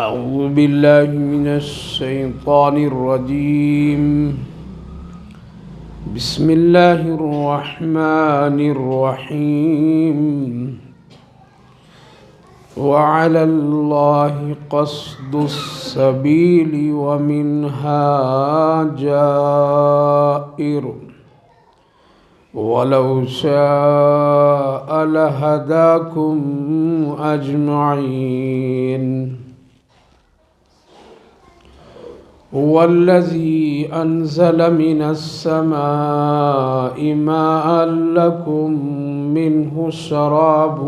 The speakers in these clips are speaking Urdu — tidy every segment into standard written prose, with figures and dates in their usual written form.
أعوذ بالله من الشيطان الرجيم. بسم الله الرحمن الرحيم. وعلى الله قصد السبيل ومنها جائر ولو شاء لهداكم أجمعين. هو الذي أنزل من السماء ماء لكم منه شراب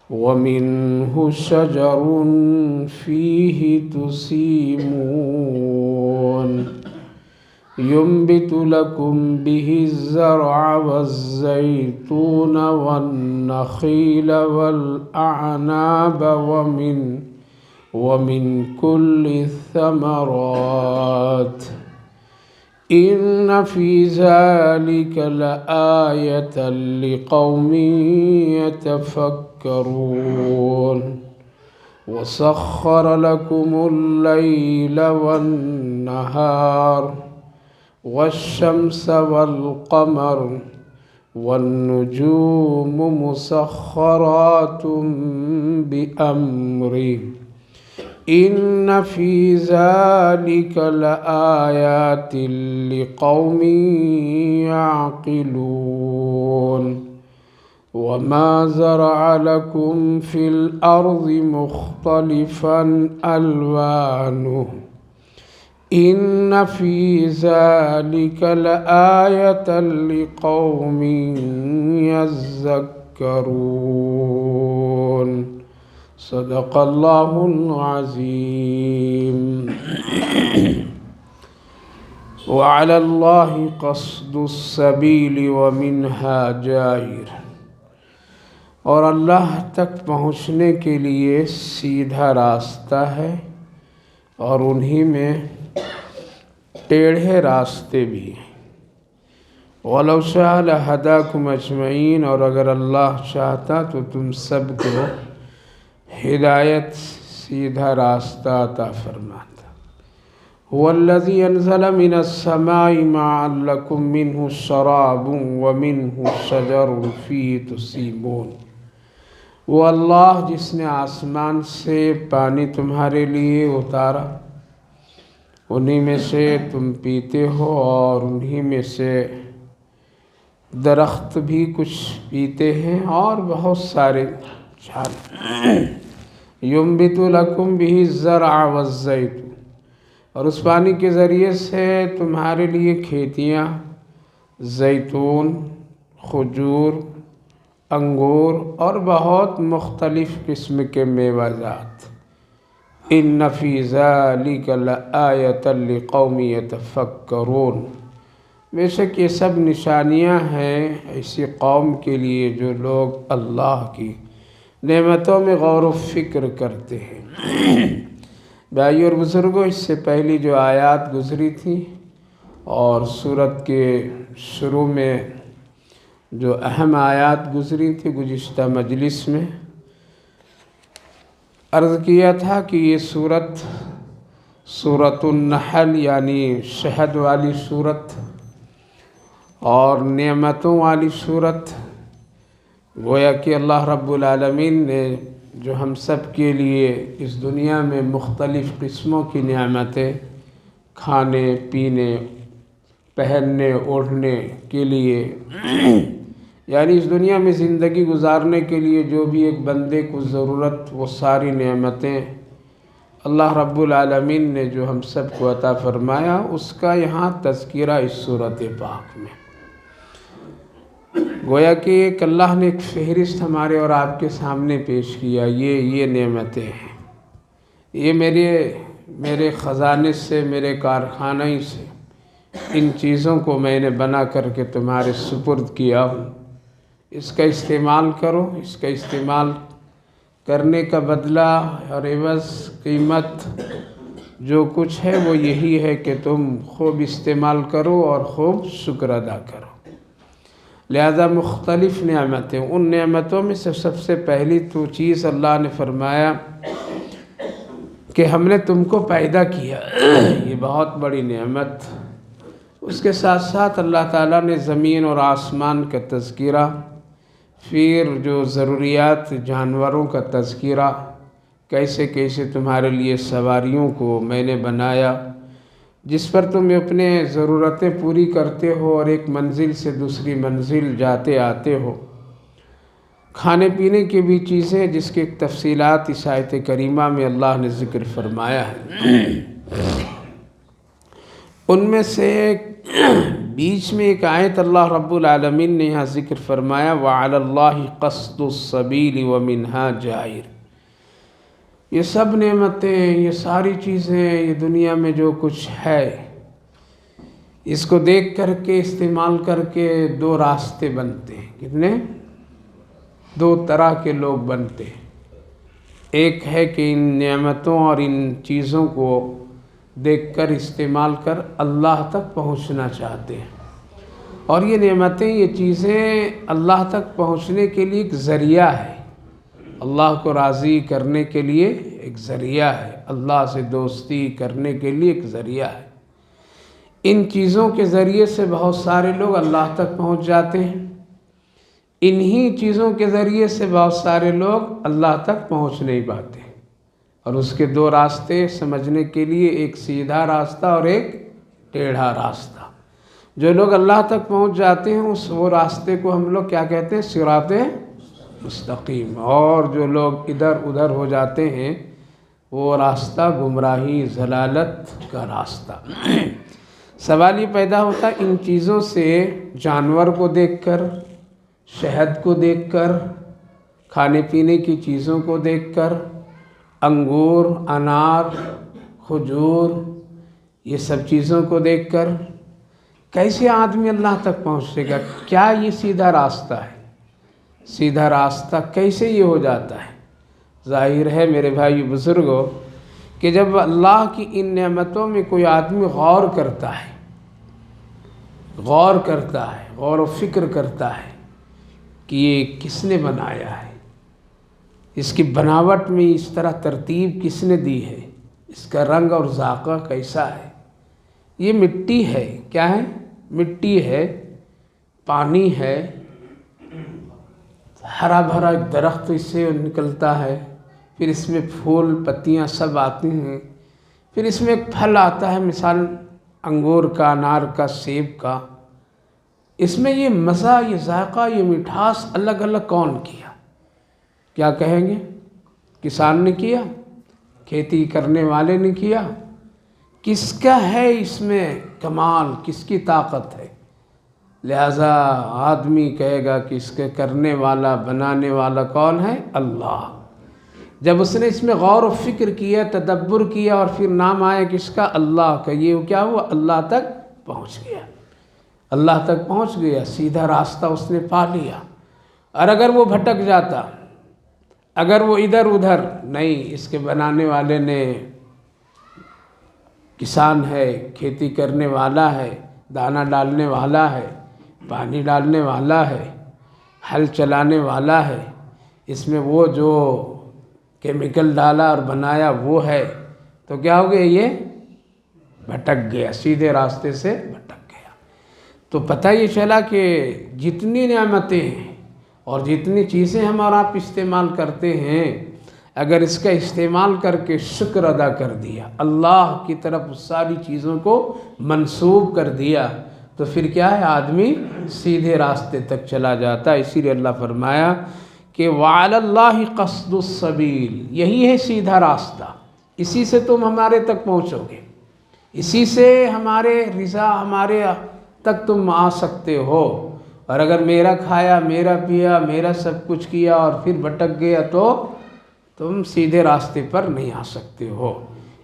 ومنه شجر فيه تسيمون ينبت لكم به الزرع والزيتون والنخيل والأعناب ومن كل الثمرات إن في ذلك لآية لقوم يتفكرون. وسخر لكم الليل والنهار والشمس والقمر والنجوم مسخرات بأمره إن في ذلك لآيات لقوم يعقلون. وما زرع لكم في الأرض مختلفا ألوانه إن في ذلك لآية لقوم يذكرون. صدق الله العظيم. وعلى الله قصد السبيل ومنها جائر. اور اللہ تک پہنچنے کے لیے سیدھا راستہ ہے اور انہی میں ٹیڑھے راستے بھی ہیں. وَلَوْ شَاءَ لَهَدَاكُمْ أَجْمَعِينَ. اور اگر اللہ چاہتا تو تم سب کو ہدایت سیدھا راستہ عطا فرماتا. هُوَ الَّذِي أَنزَلَ مِنَ السَّمَاءِ مَاءً لَكُم مِّنْهُ شَرَابٌ وَمِنْهُ شَجَرٌ فِيهِ تُسِيمُونَ. وہ اللہ جس نے آسمان سے پانی تمہارے لیے اتارا، انہی میں سے تم پیتے ہو اور انہی میں سے درخت بھی کچھ پیتے ہیں اور بہت سارے جھاڑ. ينبت لكم به الزرع والزيتون. اور اس پانی کے ذریعے سے تمہارے لیے کھیتیاں، زیتون، کھجور، انگور اور بہت مختلف قسم کے میوہ جات. ان فی ذلک لآیۃ لقوم یتفکرون. بے شک یہ سب نشانیاں ہیں ایسی قوم کے لیے جو لوگ اللہ کی نعمتوں میں غور و فکر کرتے ہیں. بھائیو اور بزرگوں، اس سے پہلی جو آیات گزری تھی اور سورت کے شروع میں جو اہم آیات گزری تھی گزشتہ مجلس میں عرض کیا تھا کہ یہ سورۃ النحل یعنی شہد والی سورت اور نعمتوں والی سورت، گویا کہ اللہ رب العالمین نے جو ہم سب کے لیے اس دنیا میں مختلف قسموں کی نعمتیں کھانے پینے پہننے اوڑھنے کے لیے یعنی اس دنیا میں زندگی گزارنے کے لیے جو بھی ایک بندے کو ضرورت وہ ساری نعمتیں اللہ رب العالمین نے جو ہم سب کو عطا فرمایا اس کا یہاں تذکرہ اس سورۃ پاک میں. گویا کہ ایک اللہ نے ایک فہرست ہمارے اور آپ کے سامنے پیش کیا، یہ نعمتیں ہیں، یہ میرے خزانے سے، میرے کارخانے سے ان چیزوں کو میں نے بنا کر کے تمہارے سپرد کیا ہوں، اس کا استعمال کرو۔ اس کا استعمال کرنے کا بدلہ اور عوض قیمت جو کچھ ہے وہ یہی ہے کہ تم خوب استعمال کرو اور خوب شکر ادا کرو۔ لہذا مختلف نعمتیں، ان نعمتوں میں سے سب سے پہلی تو چیز اللہ نے فرمایا کہ ہم نے تم کو پیدا کیا، یہ بہت بڑی نعمت۔ اس کے ساتھ ساتھ اللہ تعالیٰ نے زمین اور آسمان کا تذکرہ، پھر جو ضروریات جانوروں کا تذکرہ، کیسے کیسے تمہارے لیے سواریوں کو میں نے بنایا جس پر تم اپنے ضرورتیں پوری کرتے ہو اور ایک منزل سے دوسری منزل جاتے آتے ہو۔ کھانے پینے کی بھی چیزیں جس کی تفصیلات اس آیت کریمہ میں اللہ نے ذکر فرمایا ہے۔ ان میں سے بیچ میں ایک آیت اللہ رب العالمین نے یہاں ذکر فرمایا وَعَلَى اللَّهِ قَصْدُ السَّبِيلِ وَمِنْهَا جَائِرٌ۔ یہ سب نعمتیں، یہ ساری چیزیں، یہ دنیا میں جو کچھ ہے، اس کو دیکھ کر کے استعمال کر کے دو راستے بنتے ہیں۔ کتنے؟ دو طرح کے لوگ بنتے ہیں۔ ایک ہے کہ ان نعمتوں اور ان چیزوں کو دیکھ کر استعمال کر اللہ تک پہنچنا چاہتے ہیں، اور یہ نعمتیں، یہ چیزیں اللہ تک پہنچنے کے لیے ایک ذریعہ ہے، اللہ کو راضی کرنے کے لیے ایک ذریعہ ہے، اللہ سے دوستی کرنے کے لیے ایک ذریعہ ہے۔ ان چیزوں کے ذریعے سے بہت سارے لوگ اللہ تک پہنچ جاتے ہیں، انہی چیزوں کے ذریعے سے بہت سارے لوگ اللہ تک پہنچ نہیں پاتے، اور اس کے دو راستے سمجھنے کے لیے، ایک سیدھا راستہ اور ایک ٹیڑھا راستہ۔ جو لوگ اللہ تک پہنچ جاتے ہیں وہ راستے کو ہم لوگ کیا کہتے ہیں؟ صراط مستقیم، اور جو لوگ ادھر ادھر ہو جاتے ہیں وہ راستہ گمراہی، ضلالت کا راستہ۔ سوال یہ پیدا ہوتا ہے ان چیزوں سے، جانور کو دیکھ کر، شہد کو دیکھ کر، کھانے پینے کی چیزوں کو دیکھ کر، انگور، انار، کھجور، یہ سب چیزوں کو دیکھ کر کیسے آدمی اللہ تک پہنچے گا؟ کیا یہ سیدھا راستہ ہے؟ سیدھا راستہ کیسے یہ ہو جاتا ہے؟ ظاہر ہے میرے بھائی بزرگوں کہ جب اللہ کی ان نعمتوں میں کوئی آدمی غور کرتا ہے، غور و فکر کرتا ہے کہ یہ کس نے بنایا ہے، اس کی بناوٹ میں اس طرح ترتیب کس نے دی ہے، اس کا رنگ اور ذائقہ کیسا ہے؟ یہ مٹی ہے، کیا ہے؟ مٹی ہے، پانی ہے، ہرا بھرا ایک درخت اس سے نکلتا ہے، پھر اس میں پھول پتیاں سب آتی ہیں، پھر اس میں ایک پھل آتا ہے، مثال انگور کا، انار کا، سیب کا۔ اس میں یہ مزہ، یہ ذائقہ، یہ مٹھاس الگ الگ کون کیا؟ کیا کہیں گے؟ کسان نے کیا؟ کھیتی کرنے والے نے کیا؟ کس کا ہے اس میں کمال؟ کس کی طاقت ہے؟ لہذا آدمی کہے گا کہ اس کے کرنے والا، بنانے والا کون ہے؟ اللہ۔ جب اس نے اس میں غور و فکر کیا، تدبر کیا، اور پھر نام آیا کس کا؟ اللہ کا، یہ کیا ہوا؟ اللہ تک پہنچ گیا، اللہ تک پہنچ گیا، سیدھا راستہ اس نے پا لیا۔ اور اگر وہ بھٹک جاتا، اگر وہ ادھر ادھر، نہیں، اس کے بنانے والے نے، کسان ہے، کھیتی کرنے والا ہے، دانہ ڈالنے والا ہے، پانی ڈالنے والا ہے، ہل چلانے والا ہے، اس میں وہ جو کیمیکل ڈالا اور بنایا وہ ہے، تو کیا ہو گیا؟ یہ بھٹک گیا، سیدھے راستے سے بھٹک گیا۔ تو پتہ یہ چلا کہ جتنی نعمتیں ہیں اور جتنی چیزیں ہم اور آپ استعمال کرتے ہیں، اگر اس کا استعمال کر کے شکر ادا کر دیا، اللہ کی طرف ساری چیزوں کو منسوب کر دیا، تو پھر کیا ہے؟ آدمی سیدھے راستے تک چلا جاتا ہے۔ اسی لیے اللہ فرمایا کہ وَعَلَى اللَّهِ قَصْدُ السَّبِيلِ، یہی ہے سیدھا راستہ، اسی سے تم ہمارے تک پہنچو گے، اسی سے ہمارے رضا، ہمارے تک تم آ سکتے ہو، اور اگر میرا کھایا، میرا پیا، میرا سب کچھ کیا اور پھر بھٹک گیا تو تم سیدھے راستے پر نہیں آ سکتے ہو۔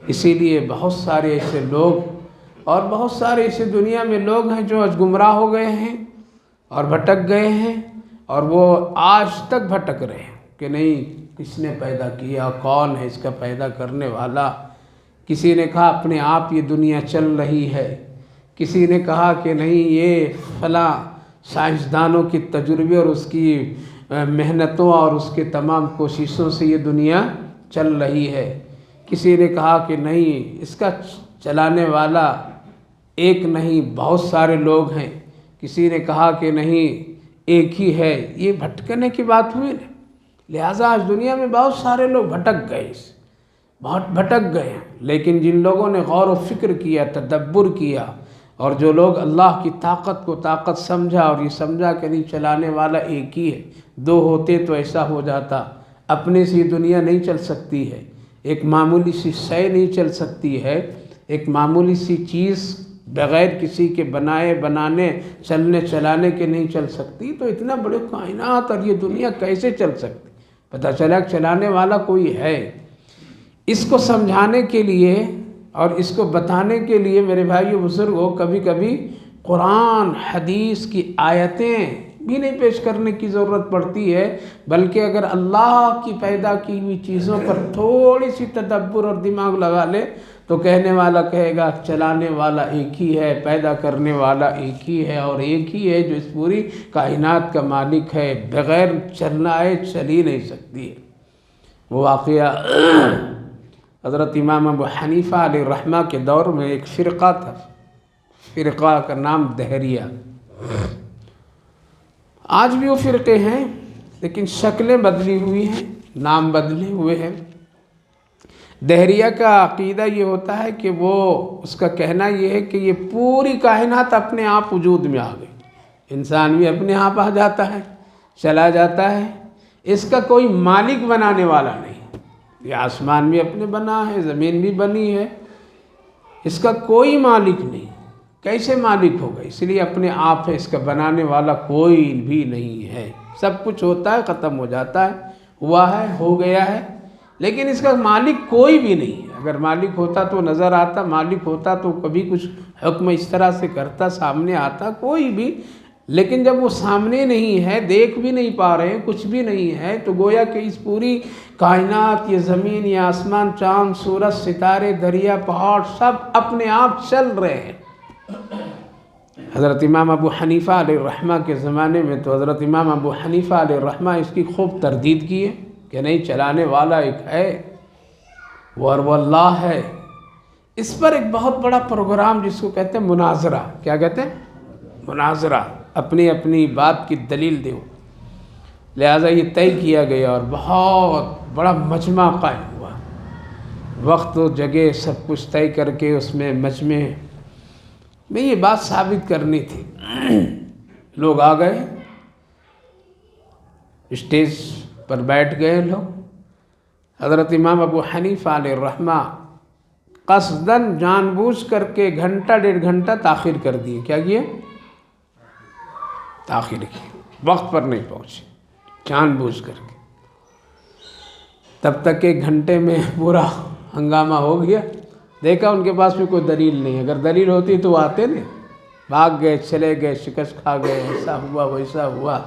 اسی لیے بہت سارے ایسے لوگ اور بہت سارے ایسے دنیا میں لوگ ہیں جو آج گمراہ ہو گئے ہیں اور بھٹک گئے ہیں، اور وہ آج تک بھٹک رہے ہیں کہ نہیں کس نے پیدا کیا، کون ہے اس کا پیدا کرنے والا۔ کسی نے کہا اپنے آپ یہ دنیا چل رہی ہے، کسی نے کہا کہ نہیں یہ فلاں سائنسدانوں کی تجربے اور اس کی محنتوں اور اس کے تمام کوششوں سے یہ دنیا چل رہی ہے، کسی نے کہا کہ نہیں اس کا چلانے والا ایک نہیں بہت سارے لوگ ہیں، کسی نے کہا کہ نہیں ایک ہی ہے۔ یہ بھٹکنے کی بات ہوئی نا، لہٰذا آج دنیا میں بہت سارے لوگ بھٹک گئے، بہت بھٹک گئے، لیکن جن لوگوں نے غور و فکر کیا، تدبر کیا، اور جو لوگ اللہ کی طاقت کو طاقت سمجھا اور یہ سمجھا کہ نہیں چلانے والا ایک ہی ہے، دو ہوتے تو ایسا ہو جاتا، اپنے سے یہ دنیا نہیں چل سکتی ہے، ایک معمولی سی شے نہیں چل سکتی ہے، ایک معمولی سی چیز بغیر کسی کے بنانے چلنے چلانے کے نہیں چل سکتی، تو اتنا بڑے کائنات اور یہ دنیا کیسے چل سکتی؟ پتہ چلا کہ چلانے والا کوئی ہے۔ اس کو سمجھانے کے لیے اور اس کو بتانے کے لیے میرے بھائیو بزرگوں کبھی کبھی قرآن حدیث کی آیتیں بھی نہیں پیش کرنے کی ضرورت پڑتی ہے، بلکہ اگر اللہ کی پیدا کی ہوئی چیزوں پر تھوڑی سی تدبر اور دماغ لگا لے تو کہنے والا کہے گا چلانے والا ایک ہی ہے، پیدا کرنے والا ایک ہی ہے، اور ایک ہی ہے جو اس پوری کائنات کا مالک ہے، بغیر چلائے چل ہی نہیں سکتی ہے۔ وہ واقعہ حضرت امام ابو حنیفہ علیہ الرحمہ کے دور میں ایک فرقہ تھا، فرقہ کا نام دہریہ۔ آج بھی وہ فرقے ہیں لیکن شکلیں بدلی ہوئی ہیں، نام بدلے ہوئے ہیں۔ دہریہ کا عقیدہ یہ ہوتا ہے کہ وہ اس کا کہنا یہ ہے کہ یہ پوری کائنات اپنے آپ وجود میں آ گئی، انسان بھی اپنے آپ آ جاتا ہے، چلا جاتا ہے، اس کا کوئی مالک بنانے والا نہیں۔ یہ آسمان بھی اپنے بنا ہے، زمین بھی بنی ہے، اس کا کوئی مالک نہیں، کیسے مالک ہوگا؟ اس لیے اپنے آپ ہے، اس کا بنانے والا کوئی بھی نہیں ہے، سب کچھ ہوتا ہے ختم ہو جاتا ہے، ہوا ہے ہو گیا ہے، لیکن اس کا مالک کوئی بھی نہیں ہے۔ اگر مالک ہوتا تو نظر آتا، مالک ہوتا تو کبھی کچھ حکم اس طرح سے کرتا، سامنے آتا کوئی بھی، لیکن جب وہ سامنے نہیں ہے، دیکھ بھی نہیں پا رہے ہیں، کچھ بھی نہیں ہے، تو گویا کہ اس پوری کائنات، یہ زمین، یہ آسمان، چاند، سورج، ستارے، دریا، پہاڑ سب اپنے آپ چل رہے ہیں۔ حضرت امام ابو حنیفہ علیہ الرحمہ کے زمانے میں تو حضرت امام ابو حنیفہ علیہ الرحمہ اس کی خوب تردید کی ہے کہ نہیں چلانے والا ایک ہے، وہ اللہ ہے۔ اس پر ایک بہت بڑا پروگرام جس کو کہتے ہیں مناظرہ، کیا کہتے ہیں؟ مناظرہ، اپنی اپنی بات کی دلیل دو، لہٰذا یہ طے کیا گیا اور بہت بڑا مجمع قائم ہوا، وقت و جگہ سب کچھ طے کر کے اس میں مجمع میں یہ بات ثابت کرنی تھی۔ لوگ آ گئے، اسٹیج پر بیٹھ گئے لوگ۔ حضرت امام ابو حنیفہ علیہ الرحمہ قصداً جان بوجھ کر کے گھنٹہ ڈیڑھ گھنٹہ تاخیر کر دیے۔ کیا کیے؟ تاخیر کی، وقت پر نہیں پہنچے، جان بوجھ کر کے۔ تب تک ایک گھنٹے میں پورا ہنگامہ ہو گیا، دیکھا ان کے پاس بھی کوئی دلیل نہیں، اگر دلیل ہوتی تو آتے نہیں، بھاگ گئے، چلے گئے، شکست کھا گئے، ایسا ہوا ویسا ہوا،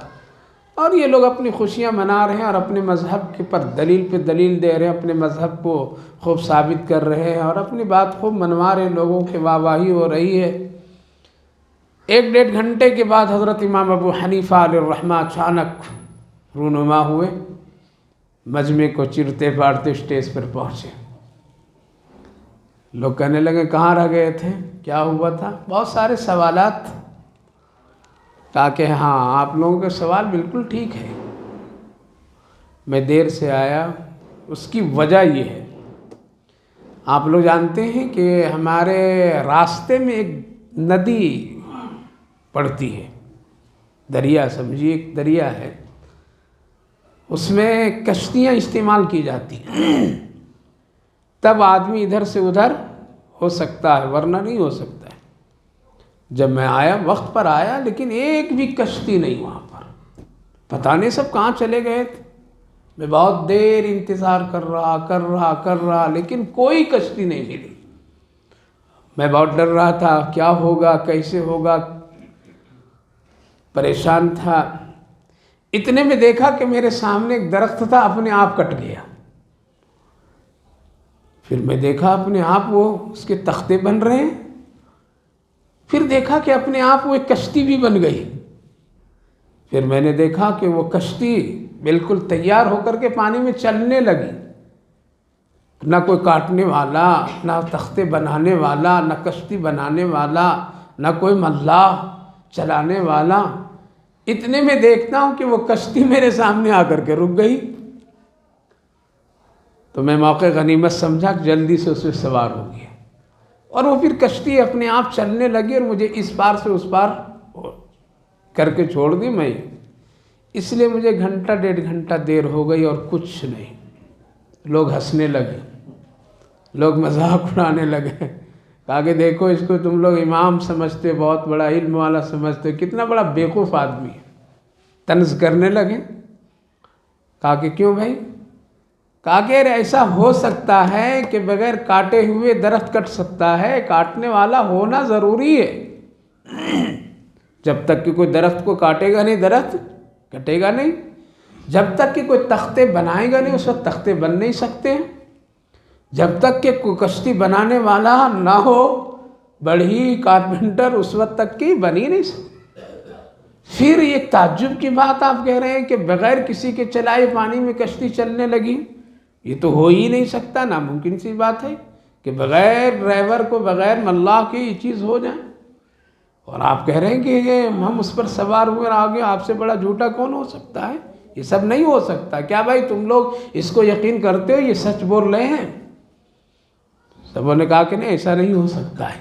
اور یہ لوگ اپنی خوشیاں منا رہے ہیں اور اپنے مذہب کے پر دلیل پہ دلیل دے رہے ہیں، اپنے مذہب کو خوب ثابت کر رہے ہیں اور اپنی بات خوب منوا رہے ہیں، لوگوں کے واہ واہی ہو رہی ہے۔ ایک ڈیڑھ گھنٹے کے بعد حضرت امام ابو حنیفہ علیہ الرحمہ اچانک رونما ہوئے، مجمع کو چیرتے پاڑتے اسٹیج پر پہنچے۔ لوگ کہنے لگے کہاں رہ گئے تھے، کیا ہوا تھا؟ بہت سارے سوالات، کہا کہ ہاں آپ لوگوں کا سوال بالکل ٹھیک ہے، میں دیر سے آیا، اس کی وجہ یہ ہے، آپ لوگ جانتے ہیں کہ ہمارے راستے میں ایک ندی پڑتی ہے، دریا سمجھیے ایک دریا ہے، اس میں کشتیاں استعمال کی جاتی ہیں، تب آدمی ادھر سے ادھر ہو سکتا ہے ورنہ نہیں ہو سکتا ہے۔ جب میں آیا وقت پر آیا، لیکن ایک بھی کشتی نہیں وہاں پر، پتہ نہیں سب کہاں چلے گئے تھے۔ میں بہت دیر انتظار کر رہا لیکن کوئی کشتی نہیں ملی۔ میں بہت ڈر رہا تھا، کیا ہوگا، کیسے ہوگا، پریشان تھا۔ اتنے میں دیکھا کہ میرے سامنے ایک درخت تھا، اپنے آپ کٹ گیا۔ پھر میں دیکھا اپنے آپ وہ اس کے تختے بن رہے ہیں، پھر دیکھا کہ اپنے آپ وہ ایک کشتی بھی بن گئی۔ پھر میں نے دیکھا کہ وہ کشتی بالکل تیار ہو کر کے پانی میں چلنے لگی، نہ کوئی کاٹنے والا، نہ تختے بنانے والا، نہ کشتی بنانے والا، نہ کوئی ملاح چلانے والا۔ اتنے میں دیکھتا ہوں کہ وہ کشتی میرے سامنے آ کر کے رک گئی۔ تو میں موقع غنیمت سمجھا کہ جلدی سے اس پہ سوار ہو گیا، اور وہ پھر کشتی اپنے آپ چلنے لگی اور مجھے اس پار سے اس پار کر کے چھوڑ دی۔ میں اس لیے مجھے گھنٹہ ڈیڑھ گھنٹہ دیر ہو گئی اور کچھ نہیں۔ لوگ ہنسنے لگے، لوگ مذاق اڑانے لگے، کہا کہ دیکھو اس کو تم لوگ امام سمجھتے، بہت بڑا علم والا سمجھتے، کتنا بڑا بیوقوف آدمی ہے۔ طنز کرنے لگے۔ کہا کہ کیوں بھائی؟ کہا کہ ایسا ہو سکتا ہے کہ بغیر کاٹے ہوئے درخت کٹ سکتا ہے، کاٹنے والا ہونا ضروری ہے۔ جب تک کہ کوئی درخت کو کاٹے گا نہیں، درخت کٹے گا نہیں۔ جب تک کہ کوئی تختے بنائے گا نہیں، اس وقت تختے بن نہیں سکتے ہیں۔ جب تک کہ کوئی کشتی بنانے والا نہ ہو، بڑھی کارپینٹر، اس وقت تک کہ بن ہی نہیں سکتے۔ پھر ایک تعجب کی بات آپ کہہ رہے ہیں کہ بغیر کسی کے چلائے پانی میں کشتی چلنے لگی، یہ تو ہو ہی نہیں سکتا، ناممکن سی بات ہے کہ بغیر ڈرائیور کو، بغیر ملاح کے یہ چیز ہو جائے۔ اور آپ کہہ رہے ہیں کہ یہ ہم اس پر سوار ہوئے اور آگے، آپ سے بڑا جھوٹا کون ہو سکتا ہے؟ یہ سب نہیں ہو سکتا۔ کیا بھائی تم لوگ اس کو یقین کرتے ہو یہ سچ بول رہے ہیں؟ سبوں نے کہا کہ نہیں، ایسا نہیں ہو سکتا ہے۔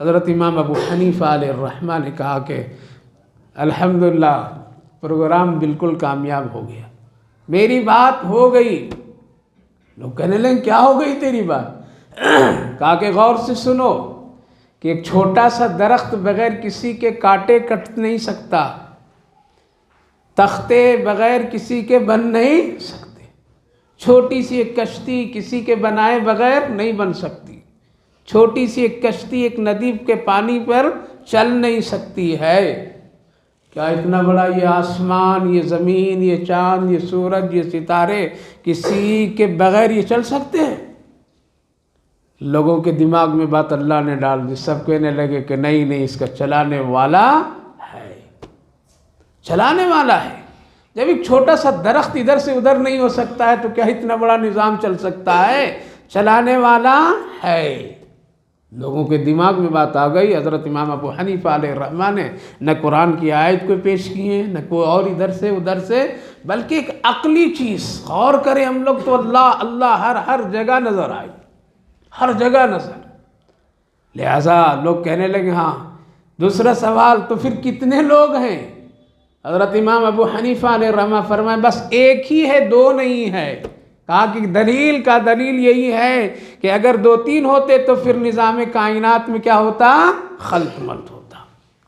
حضرت امام ابو حنیفہ علیہ الرحمہ نے کہا کہ الحمدللہ پروگرام بالکل کامیاب ہو گیا، میری بات ہو گئی۔ لوگ کہنے لگے کیا ہو گئی تیری بات؟ کہا کہ غور سے سنو کہ ایک چھوٹا سا درخت بغیر کسی کے کاٹے کٹ نہیں سکتا، تختے بغیر کسی کے بن نہیں سکتے، چھوٹی سی ایک کشتی کسی کے بنائے بغیر نہیں بن سکتی، چھوٹی سی ایک کشتی ایک ندی کے پانی پر چل نہیں سکتی ہے۔ کیا اتنا بڑا یہ آسمان، یہ زمین، یہ چاند، یہ سورج، یہ ستارے کسی کے بغیر یہ چل سکتے ہیں؟ لوگوں کے دماغ میں بات اللہ نے ڈال دی، سب کہنے لگے کہ نہیں نہیں، اس کا چلانے والا ہے، چلانے والا ہے۔ جب ایک چھوٹا سا درخت ادھر سے ادھر نہیں ہو سکتا ہے تو کیا اتنا بڑا نظام چل سکتا ہے؟ چلانے والا ہے۔ لوگوں کے دماغ میں بات آ گئی۔ حضرت امام ابو حنیفہ علیہ الرحمہ نے نہ قرآن کی آیت کو پیش کی ہے، نہ کوئی اور ادھر سے ادھر سے، بلکہ ایک عقلی چیز۔ غور کریں ہم لوگ تو اللہ اللہ ہر جگہ نظر آئی، ہر جگہ نظر۔ لہٰذا لوگ کہنے لگے ہاں دوسرا سوال، تو پھر کتنے لوگ ہیں؟ حضرت امام ابو حنیفہ علیہ الرحمہ فرمائے بس ایک ہی ہے، دو نہیں ہے۔ کہا کہ دلیل کا دلیل یہی ہے کہ اگر دو تین ہوتے تو پھر نظام کائنات میں کیا ہوتا؟ خلط ملط ہوتا۔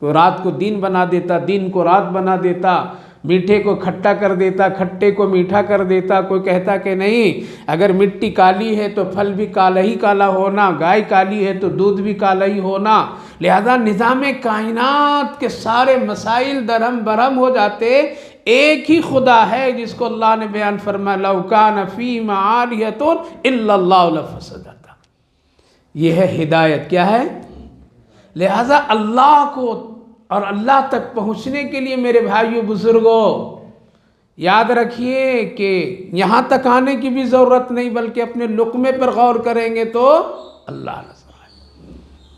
کوئی رات کو دن بنا دیتا، دن کو رات بنا دیتا، میٹھے کو کھٹا کر دیتا، کھٹے کو میٹھا کر دیتا۔ کوئی کہتا کہ نہیں، اگر مٹی کالی ہے تو پھل بھی کالا ہی کالا ہونا، گائے کالی ہے تو دودھ بھی کالا ہی ہونا۔ لہذا نظام کائنات کے سارے مسائل درہم برہم ہو جاتے۔ ایک ہی خدا ہے جس کو اللہ نے بیان فرمایا لَوْ كَانَ فِيهِمَا آلِهَةٌ إِلَّا اللَّهُ لَفَسَدَتَا۔ یہ ہے ہدایت۔ کیا ہے؟ لہذا اللہ کو اور اللہ تک پہنچنے کے لیے میرے بھائیو بزرگوں یاد رکھیے کہ یہاں تک آنے کی بھی ضرورت نہیں، بلکہ اپنے لقمے پر غور کریں گے تو اللہ نظر آئے۔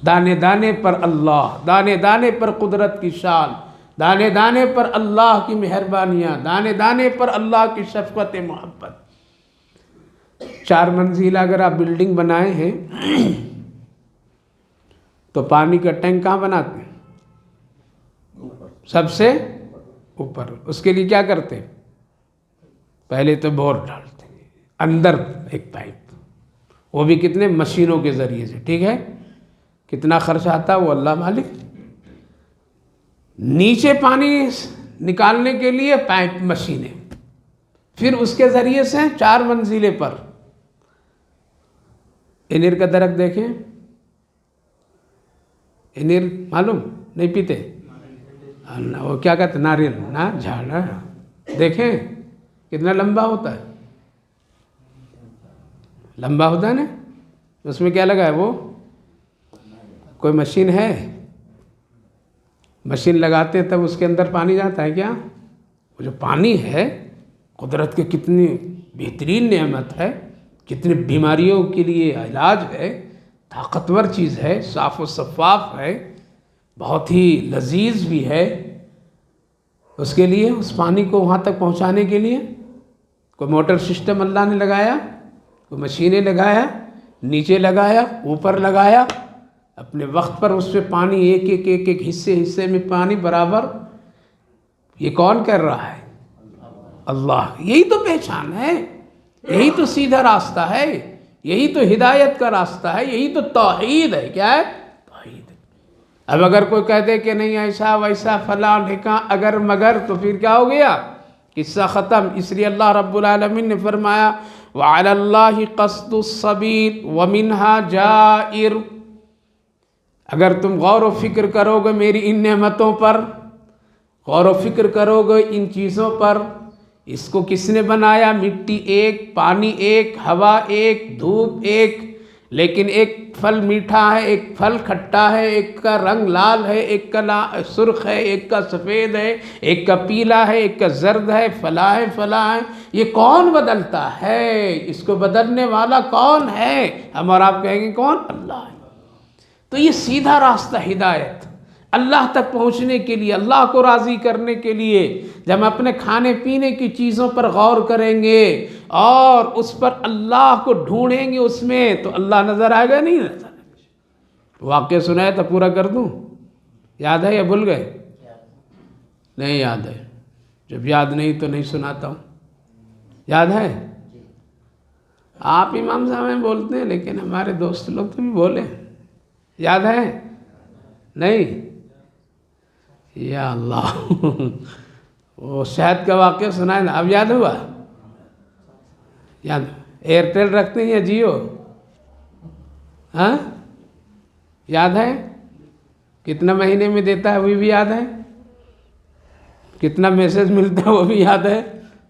دانے دانے پر اللہ، دانے دانے پر قدرت کی شان، دانے دانے پر اللہ کی مہربانیاں، دانے دانے پر اللہ کی شفقت محبت۔ 4 منزلہ اگر آپ بلڈنگ بنائے ہیں تو پانی کا ٹینک کہاں بناتے ہیں؟ سب سے اوپر۔ اس کے لیے کیا کرتے ہیں؟ پہلے تو بور ڈالتے ہیں، اندر ایک پائپ، وہ بھی کتنے مشینوں کے ذریعے سے، ٹھیک ہے؟ کتنا خرچ آتا ہے وہ اللہ مالک نیچے پانی نکالنے کے لیے پائپ مشینیں، پھر اس کے ذریعے سے 4 منزلیں پر انیر کا درخت دیکھیں، انیر معلوم نہیں پیتے، وہ کیا کہتے ہیں، ناریل نا جھاڑ، دیکھیں کتنا لمبا ہوتا ہے، لمبا ہوتا ہے نا، اس میں کیا لگا ہے، وہ کوئی مشین ہے، مشین لگاتے ہیں تب اس کے اندر پانی جاتا ہے کیا؟ وہ جو پانی ہے قدرت کے کتنی بہترین نعمت ہے، کتنی بیماریوں کے لیے علاج ہے، طاقتور چیز ہے، صاف و شفاف ہے، بہت ہی لذیذ بھی ہے، اس کے لیے اس پانی کو وہاں تک پہنچانے کے لیے کوئی موٹر سسٹم اللہ نے لگایا، کوئی مشینیں لگایا، نیچے لگایا، اوپر لگایا، اپنے وقت پر اس پہ پانی ایک حصے میں پانی برابر، یہ کون کر رہا ہے؟ اللہ۔ یہی تو پہچان ہے، یہی تو سیدھا راستہ ہے، یہی تو ہدایت کا راستہ ہے، یہی تو توحید ہے۔ کیا ہے؟ توحید۔ اب اگر کوئی کہہ دے کہ نہیں ایسا ویسا فلاں ڈھکاں اگر مگر، تو پھر کیا ہو گیا؟ قصہ ختم۔ اس لیے اللہ رب العالمین نے فرمایا وَعَلَى اللَّهِ قَصْدُ السَّبِيلِ وَمِنْهَا جَائِرٌ۔ اگر تم غور و فکر کرو گے میری ان نعمتوں پر، غور و فکر کرو گے ان چیزوں پر، اس کو کس نے بنایا؟ مٹی ایک، پانی ایک، ہوا ایک، دھوپ ایک، لیکن ایک پھل میٹھا ہے، ایک پھل کھٹا ہے، ایک کا رنگ لال ہے، ایک کا سرخ ہے، ایک کا سفید ہے، ایک کا پیلا ہے، ایک کا زرد ہے، فلاں ہے فلاں ہے۔ یہ کون بدلتا ہے؟ اس کو بدلنے والا کون ہے؟ ہم اور آپ کہیں گے کون؟ اللہ ہے۔ تو یہ سیدھا راستہ ہدایت، اللہ تک پہنچنے کے لیے، اللہ کو راضی کرنے کے لیے جب ہم اپنے کھانے پینے کی چیزوں پر غور کریں گے اور اس پر اللہ کو ڈھونڈیں گے، اس میں تو اللہ نظر آئے گا نہیں نظر آئے گا۔ واقعہ سنایا تو پورا کر دوں، یاد ہے یا بھول گئے؟ نہیں یاد ہے، جب یاد نہیں تو نہیں سناتا ہوں۔ یاد ہے؟ آپ امام صاحب میں بولتے ہیں لیکن ہمارے دوست لوگ تو بھی بولے، یاد ہے؟ نہیں؟ یا اللہ وہ شہد کا واقعہ سنا ہے نا، اب یاد ہوا؟ یاد؟ ایئرٹیل رکھتے ہیں یا جیو؟ ہاں یاد ہے؟ کتنا مہینے میں دیتا ہے وہ بھی یاد ہے؟ کتنا میسج ملتا ہے وہ بھی یاد ہے؟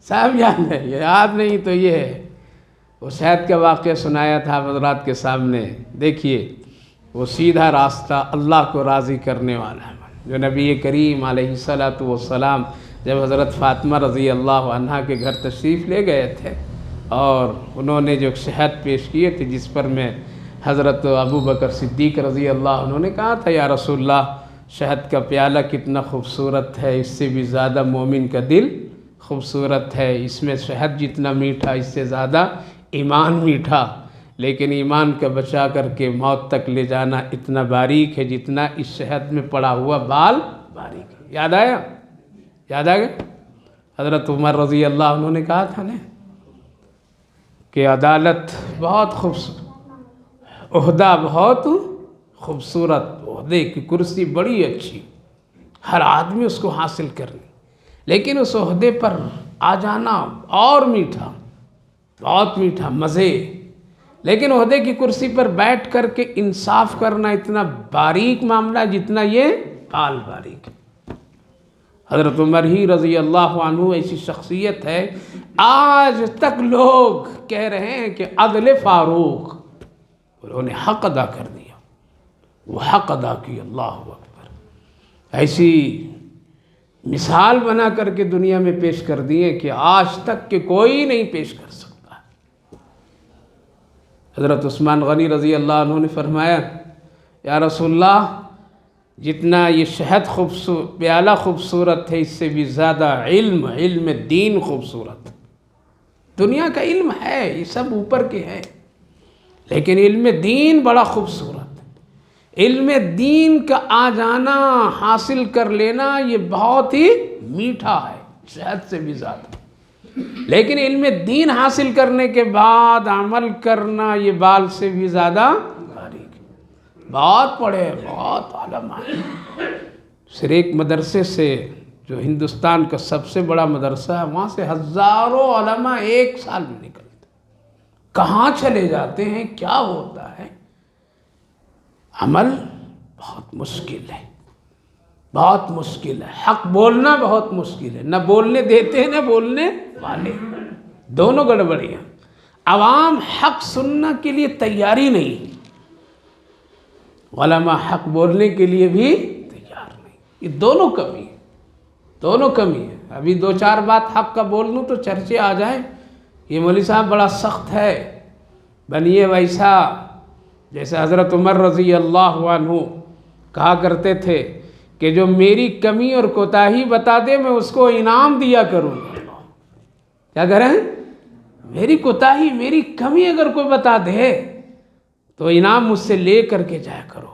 صاحب یاد ہے؟ یاد نہیں تو یہ ہے، وہ شہد کا واقعہ سنایا تھا حضرات کے سامنے۔ دیکھیے وہ سیدھا راستہ اللہ کو راضی کرنے والا ہے، جو نبی کریم علیہ السلام جب حضرت فاطمہ رضی اللہ عنہا کے گھر تشریف لے گئے تھے اور انہوں نے جو شہد پیش کیے تھے، جس پر میں حضرت ابو بکر صدیق رضی اللہ عنہ نے کہا تھا یا رسول اللہ شہد کا پیالہ کتنا خوبصورت ہے، اس سے بھی زیادہ مومن کا دل خوبصورت ہے، اس میں شہد جتنا میٹھا اس سے زیادہ ایمان میٹھا، لیکن ایمان کا بچا کر کے موت تک لے جانا اتنا باریک ہے جتنا اس شہد میں پڑا ہوا بال باریک ہے۔ یاد آیا؟ یاد آ گیا؟ حضرت عمر رضی اللہ عنہ نے کہا تھا نا کہ عدالت بہت خوبصورت، عہدہ بہت خوبصورت، عہدے کی کرسی بڑی اچھی، ہر آدمی اس کو حاصل کرنی، لیکن اس عہدے پر آ جانا اور میٹھا، بہت میٹھا، مزے، لیکن عہدے کی کرسی پر بیٹھ کر کے انصاف کرنا اتنا باریک معاملہ جتنا یہ بال باریک ہے۔ حضرت عمر ہی رضی اللہ عنہ ایسی شخصیت ہے، آج تک لوگ کہہ رہے ہیں کہ عدل فاروق، انہوں نے حق ادا کر دیا، وہ حق ادا کی، اللہ اکبر، ایسی مثال بنا کر کے دنیا میں پیش کر دیے کہ آج تک کہ کوئی نہیں پیش کر سکتا۔ حضرت عثمان غنی رضی اللہ عنہ نے فرمایا یا رسول اللہ جتنا یہ شہد پیالہ خوبصورت ہے، اس سے بھی زیادہ علم دین خوبصورت۔ دنیا کا علم ہے، یہ سب اوپر کے ہے، لیکن علم دین بڑا خوبصورت ہے۔ علم دین کا آ جانا، حاصل کر لینا، یہ بہت ہی میٹھا ہے، شہد سے بھی زیادہ، لیکن علم دین حاصل کرنے کے بعد عمل کرنا یہ بال سے بھی زیادہ باریک ہے۔ بہت پڑھے، بہت علماء ہیں، صرف ایک مدرسے سے جو ہندوستان کا سب سے بڑا مدرسہ ہے وہاں سے ہزاروں علماء ایک سال میں نکلتے، کہاں چلے جاتے ہیں، کیا ہوتا ہے؟ عمل بہت مشکل ہے، بہت مشکل ہے، حق بولنا بہت مشکل ہے، نہ بولنے دیتے ہیں نہ بولنے والے، دونوں گڑبڑیاں۔ عوام حق سننا کے لیے تیاری نہیں، علماء حق بولنے کے لیے بھی تیار نہیں، یہ دونوں کمی ہے، دونوں کمی ہے۔ ابھی دو چار بات حق کا بول لوں تو چرچے آ جائیں، یہ مولوی صاحب بڑا سخت ہے، بنیے ویسا، جیسے حضرت عمر رضی اللہ عنہ کہا کرتے تھے کہ جو میری کمی اور کوتاہی بتا دے میں اس کو انعام دیا کروں گا۔ کیا کریں؟ میری کوتاہی، میری کمی اگر کوئی بتا دے تو انعام مجھ سے لے کر کے جایا کرو۔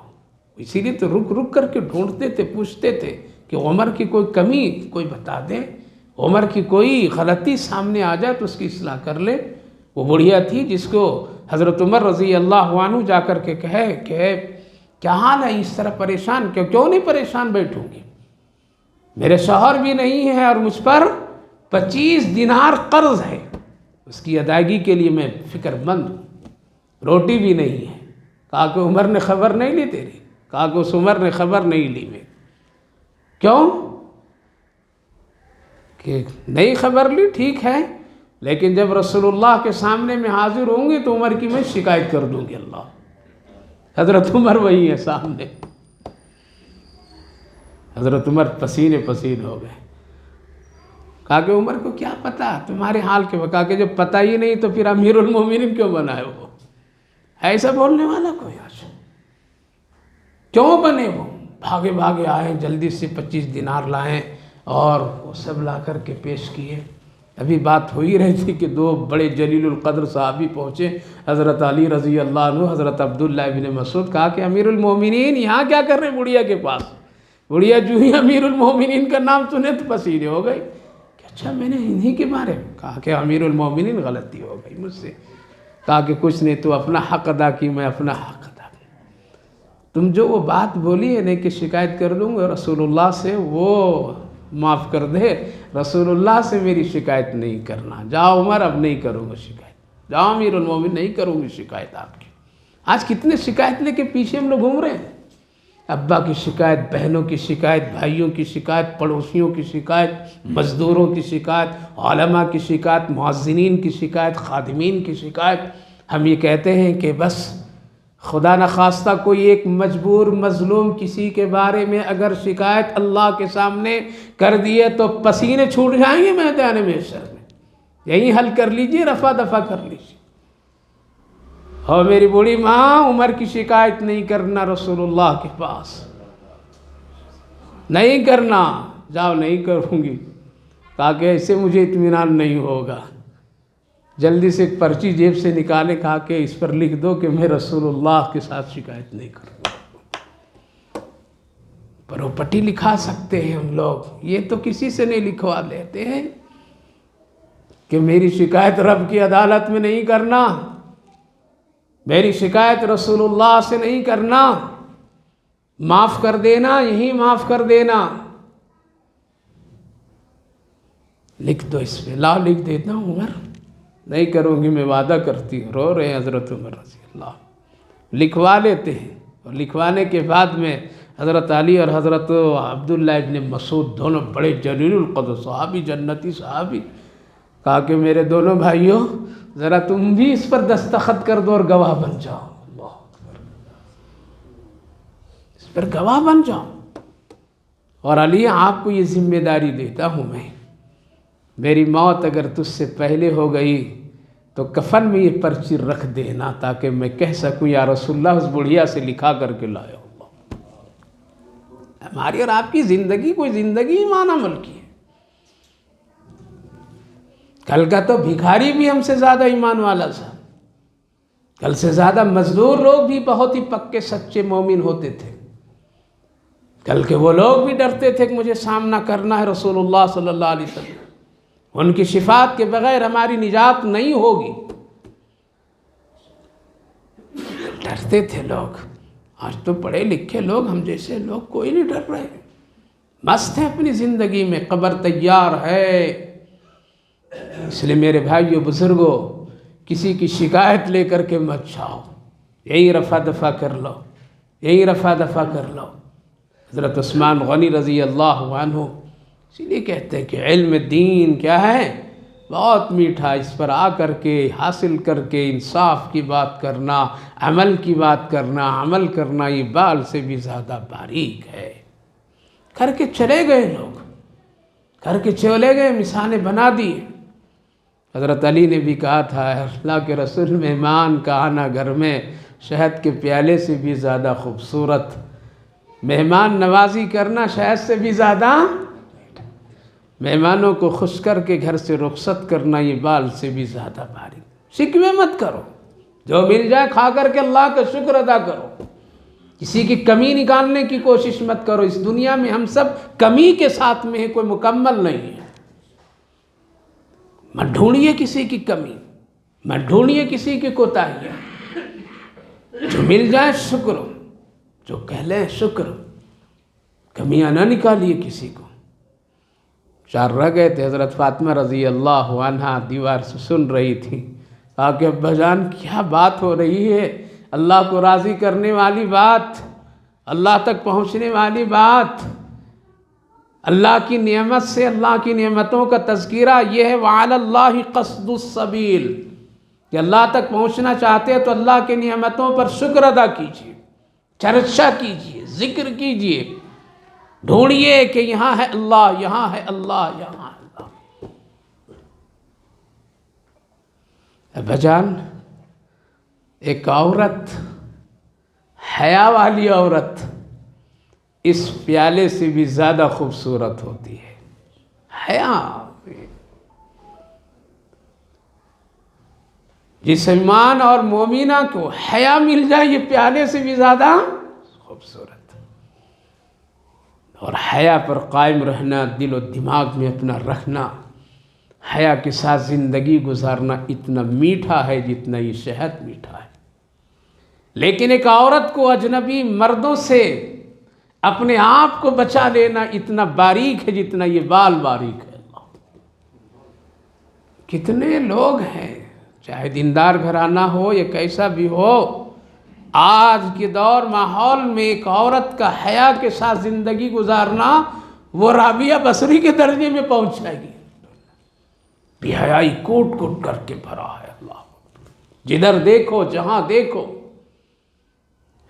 اسی لیے تو رک رک کر کے ڈھونڈتے تھے، پوچھتے تھے کہ عمر کی کوئی کمی کوئی بتا دے، عمر کی کوئی غلطی سامنے آ جائے تو اس کی اصلاح کر لے۔ وہ بڑھیا تھی جس کو حضرت عمر رضی اللہ عنہ جا کر کے کہے کہ کیا حال ہے، اس طرح پریشان کیوں نہیں پریشان بیٹھوں گی، میرے شوہر بھی نہیں ہے اور مجھ پر 25 دینار قرض ہے، اس کی ادائیگی کے لیے میں فکر مند ہوں، روٹی بھی نہیں ہے۔ کہا کہ عمر نے خبر نہیں لی تیری؟ کہا کہ اس عمر نے خبر نہیں لی میں۔ کیوں کہ نہیں خبر لی؟ ٹھیک ہے، لیکن جب رسول اللہ کے سامنے میں حاضر ہوں گے تو عمر کی میں شکایت کر دوں گی۔ اللہ، حضرت عمر وہی ہے سامنے۔ حضرت عمر پسینے پسین ہو گئے۔ کہا کہ عمر کو کیا پتا تمہارے حال کے؟ کہا کہ جب پتہ ہی نہیں تو پھر امیر المومنین کیوں بنا ہے؟ وہ ایسا بولنے والا کوئی آج کیوں بنے؟ وہ بھاگے بھاگے آئے، جلدی سے 25 دینار لائیں اور وہ سب لا کر کے پیش کیے۔ ابھی بات ہو ہی رہی تھی کہ دو بڑے جلیل القدر صحابی پہنچے، حضرت علی رضی اللہ عنہ، حضرت عبداللہ ابن مسعود۔ کہا کہ امیر المومنین یہاں کیا کر رہے ہیں بڑھیا کے پاس؟ بڑھیا جو ہی امیر المومنین کا نام سنے تو پسینے ہو گئی کہ اچھا میں نے انہی کے بارے میں کہا کہ امیر المومنین غلطی ہو گئی مجھ سے۔ کہا کہ کچھ نہیں، تو اپنا حق ادا کی، میں اپنا حق ادا کی۔ تم جو وہ بات بولی ہے نہیں کہ شکایت کر دوں گا رسول اللہ سے، وہ معاف کر دے، رسول اللہ سے میری شکایت نہیں کرنا۔ جاؤ عمر، اب نہیں کروں گا شکایت، جاؤ امیر المومنین، نہیں کروں گی شکایت آپ کی۔ آج کتنے شکایت لے کے پیچھے ہم لوگ گھوم رہے ہیں، ابا کی شکایت، بہنوں کی شکایت، بھائیوں کی شکایت، پڑوسیوں کی شکایت، مزدوروں کی شکایت، علماء کی شکایت، مؤذنین کی شکایت، خادمین کی شکایت۔ ہم یہ کہتے ہیں کہ بس خدا نخواستہ کوئی ایک مجبور مظلوم کسی کے بارے میں اگر شکایت اللہ کے سامنے کر دیے تو پسینے چھوٹ جائیں گے میدان محشر میں۔ یہی حل کر لیجئے، رفع دفع کر لیجئے۔ اور میری بوڑھی ماں، عمر کی شکایت نہیں کرنا رسول اللہ کے پاس، نہیں کرنا، جاؤ نہیں کروں گی۔ کہا کہ ایسے مجھے اطمینان نہیں ہوگا۔ جلدی سے ایک پرچی جیب سے نکالے، کہا کہ اس پر لکھ دو کہ میں رسول اللہ کے ساتھ شکایت نہیں کروں گا۔ پروپرٹی لکھا سکتے ہیں ہم لوگ، یہ تو کسی سے نہیں لکھوا لیتے ہیں کہ میری شکایت رب کی عدالت میں نہیں کرنا، میری شکایت رسول اللہ سے نہیں کرنا، معاف کر دینا، یہی معاف کر دینا۔ لکھ دو اس پہ، لا لکھ دیتا ہوں عمر، نہیں کروں گی میں، وعدہ کرتی ہوں۔ رو رہے ہیں حضرت عمر رضی اللہ، لکھوا لیتے ہیں، اور لکھوانے کے بعد میں حضرت علی اور حضرت عبداللہ ابن مسعود دونوں بڑے جلیل القدر صحابی، جنتی صحابی، کہا کہ میرے دونوں بھائیوں ذرا تم بھی اس پر دستخط کر دو اور گواہ بن جاؤ، اللہ اکبر، اس پر گواہ بن جاؤ۔ اور علی آپ کو یہ ذمہ داری دیتا ہوں میں، میری موت اگر تجھ سے پہلے ہو گئی تو کفن میں یہ پرچی رکھ دینا تاکہ میں کہہ سکوں یا رسول اللہ اس بڑھیا سے لکھا کر کے لایا۔ ہماری اور آپ کی زندگی کوئی زندگی ایمان عمل کی ہے۔ کل کا تو بھکاری بھی ہم سے زیادہ ایمان والا تھا، کل سے زیادہ مزدور لوگ بھی بہت ہی پکے سچے مومن ہوتے تھے۔ کل کے وہ لوگ بھی ڈرتے تھے کہ مجھے سامنا کرنا ہے رسول اللہ صلی اللہ علیہ وسلم، ان کی شفاعت کے بغیر ہماری نجات نہیں ہوگی، ڈرتے تھے لوگ۔ آج تو پڑھے لکھے لوگ، ہم جیسے لوگ، کوئی نہیں ڈر رہے۔ مست ہیں اپنی زندگی میں، قبر تیار ہے۔ اس لیے میرے بھائیوں بزرگوں، کسی کی شکایت لے کر کے مت جاؤ، یہی رفع دفع کر لو، یہی رفع دفع کر لو۔ حضرت عثمان غنی رضی اللہ عنہ اسی لیے کہتے ہیں کہ علم دین کیا ہے؟ بہت میٹھا، اس پر آ کر کے حاصل کر کے انصاف کی بات کرنا، عمل کی بات کرنا، عمل کرنا یہ بال سے بھی زیادہ باریک ہے۔ کر کے چلے گئے لوگ، کر کے چلے گئے، مثالیں بنا دی۔ حضرت علی نے بھی کہا تھا، اللہ کے رسول مہمان کا آنا گھر میں شہد کے پیالے سے بھی زیادہ خوبصورت، مہمان نوازی کرنا شہد سے بھی زیادہ، مہمانوں کو خوش کر کے گھر سے رخصت کرنا یہ بال سے بھی زیادہ باریک۔ شکوے مت کرو، جو مل جائے کھا کر کے اللہ کا شکر ادا کرو، کسی کی کمی نکالنے کی کوشش مت کرو۔ اس دنیا میں ہم سب کمی کے ساتھ میں ہیں، کوئی مکمل نہیں ہے۔ مت ڈھونڈیے کسی کی کمی، مت ڈھونڈیے کسی کی کوتاہیاں، جو مل جائے شکر، جو کہہ لیں شکر، کمیاں نہ نکالیے کسی کو۔ چار رہ گئے تھے، حضرت فاطمہ رضی اللہ عنہا دیوار سے سن رہی تھی، کہا کہ ابا جان کیا بات ہو رہی ہے، اللہ کو راضی کرنے والی بات، اللہ تک پہنچنے والی بات، اللہ کی نعمت سے، اللہ کی نعمتوں کا تذکرہ یہ ہے، وَعَلَى اللَّهِ قَصْدُ السَّبِيلِ، کہ اللہ تک پہنچنا چاہتے ہیں تو اللہ کی نعمتوں پر شکر ادا کیجیے، چرچا کیجیے، ذکر کیجیے، ڈھونڈیے کہ یہاں ہے اللہ، یہاں ہے اللہ، یہاں ہے اللہ۔ ابا جان، ایک عورت، حیا والی عورت اس پیالے سے بھی زیادہ خوبصورت ہوتی ہے۔ حیا، جس ایمان اور مومنہ کو حیا مل جائے یہ پیالے سے بھی زیادہ خوبصورت، اور حیا پر قائم رہنا، دل و دماغ میں اپنا رکھنا، حیا کے ساتھ زندگی گزارنا اتنا میٹھا ہے جتنا یہ شہد میٹھا ہے۔ لیکن ایک عورت کو اجنبی مردوں سے اپنے آپ کو بچا لینا اتنا باریک ہے جتنا یہ بال باریک ہے۔ اللہ، کتنے لوگ ہیں، چاہے دیندار گھرانہ ہو یا کیسا بھی ہو، آج کے دور ماحول میں ایک عورت کا حیا کے ساتھ زندگی گزارنا وہ رابعہ بصری کے درجے میں پہنچ جائے گی۔ بے حیائی کوٹ کوٹ کر کے بھرا ہے، اللہ جدھر دیکھو جہاں دیکھو۔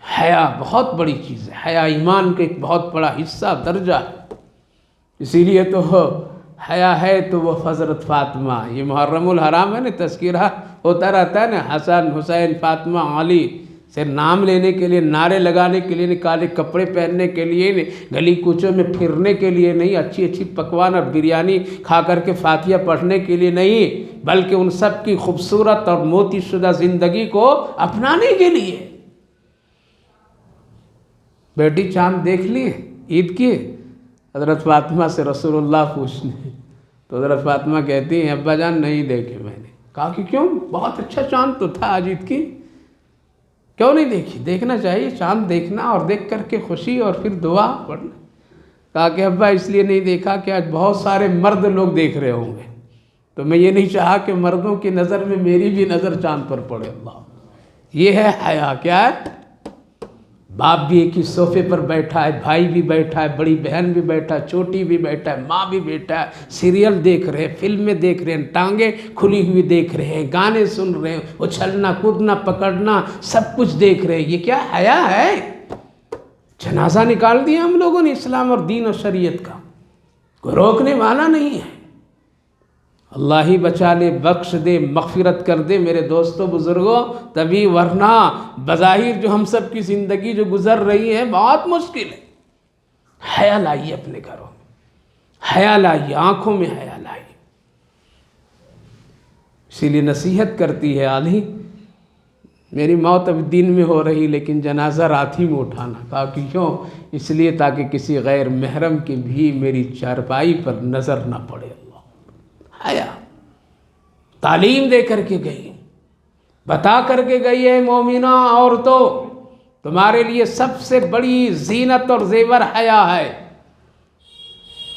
حیا بہت بڑی چیز ہے، حیا ایمان کا ایک بہت بڑا حصہ درجہ ہے۔ اسی لیے تو حیا ہے تو وہ حضرت فاطمہ، یہ محرم الحرام ہے نا، تذکرہ ہوتا رہتا ہے نا، حسن حسین فاطمہ علی سے نام لینے کے لیے، نعرے لگانے کے لیے، کالے کپڑے پہننے کے لیے نہیں، گلی کوچوں میں پھرنے کے لیے نہیں، اچھی اچھی پکوان اور بریانی کھا کر کے فاتحہ پڑھنے کے لیے نہیں، بلکہ ان سب کی خوبصورت اور موتی شدہ زندگی کو اپنانے کے لیے۔ بیٹی چاند دیکھ لی عید کی؟ حضرت فاطمہ سے رسول اللہ پوچھنے، تو حضرت فاطمہ کہتی ہیں ابا جان نہیں دیکھے میں نے۔ کہا کہ کیوں؟ بہت اچھا چاند تو تھا آج عید کی، کیوں نہیں دیکھی؟ دیکھنا چاہیے، چاند دیکھنا اور دیکھ کر کے خوشی اور پھر دعا پڑھنا۔ کہا کہ ابا اس لیے نہیں دیکھا کہ آج بہت سارے مرد لوگ دیکھ رہے ہوں گے، تو میں یہ نہیں چاہا کہ مردوں کی نظر میں میری بھی نظر چاند پر پڑے۔ اللہ، یہ ہے حیا۔ کیا ہے؟ باپ بھی ایک ہی صوفے پر بیٹھا ہے، بھائی بھی بیٹھا ہے، بڑی بہن بھی بیٹھا ہے، چھوٹی بھی بیٹھا ہے، ماں بھی بیٹھا ہے، سیریل دیکھ رہے ہیں، فلمیں دیکھ رہے ہیں، ٹانگیں کھلی ہوئی دیکھ رہے ہیں، گانے سن رہے ہیں، اچھلنا کودنا پکڑنا سب کچھ دیکھ رہے ہیں۔ یہ کیا حیا ہے؟ جنازہ نکال دیا ہم لوگوں نے اسلام اور دین اور شریعت کا، کوئی روکنے والا نہیں ہے۔ اللہ ہی بچا لے، بخش دے، مغفرت کر دے میرے دوستوں بزرگوں، تبھی، ورنہ بظاہر جو ہم سب کی زندگی جو گزر رہی ہے بہت مشکل ہے۔ حیا لائیے اپنے گھروں میں، حیا لائیے، آنکھوں میں حیا لائیے۔ اسی لیے نصیحت کرتی ہے علی، میری موت اب دن میں ہو رہی لیکن جنازہ رات ہی میں اٹھانا۔ کہا کہ کیوں؟ اس لیے تاکہ کسی غیر محرم کی بھی میری چارپائی پر نظر نہ پڑے۔ حیا تعلیم دے کر کے گئی، بتا کر کے گئی ہے مومنہ عورتوں، تمہارے لیے سب سے بڑی زینت اور زیور حیا ہے۔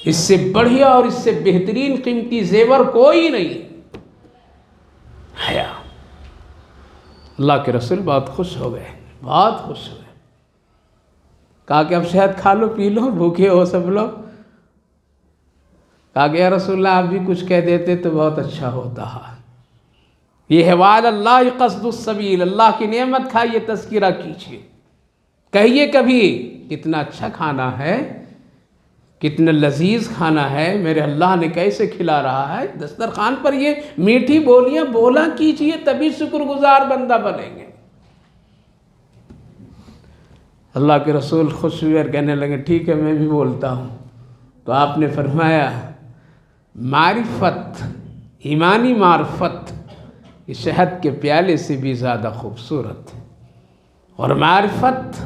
اس سے بڑھیا اور اس سے بہترین قیمتی زیور کوئی نہیں. حیا. اللہ کے رسول بہت خوش ہو گئے، بہت خوش ہوئے. کہا کہ اب شہد کھا لو، پی لو، بھوکے ہو سب لوگ. کہا کہ یا رسول اللہ آپ بھی کچھ کہہ دیتے تو بہت اچھا ہوتا. یہ ہے وعلی اللہ قصد السبیل، اللہ کی نعمت کھائیے، تذکرہ کیجیے، کہیے کبھی کتنا اچھا کھانا ہے، کتنا لذیذ کھانا ہے، میرے اللہ نے کیسے کھلا رہا ہے دسترخوان پر. یہ میٹھی بولیاں بولا کیجیے، تبھی شکر گزار بندہ بنیں گے. اللہ کے رسول خوش ہوئے اور کہنے لگے ٹھیک ہے میں بھی بولتا ہوں. تو آپ نے فرمایا معرفت، ایمانی معرفت یہ شہد کے پیالے سے بھی زیادہ خوبصورت ہے، اور معرفت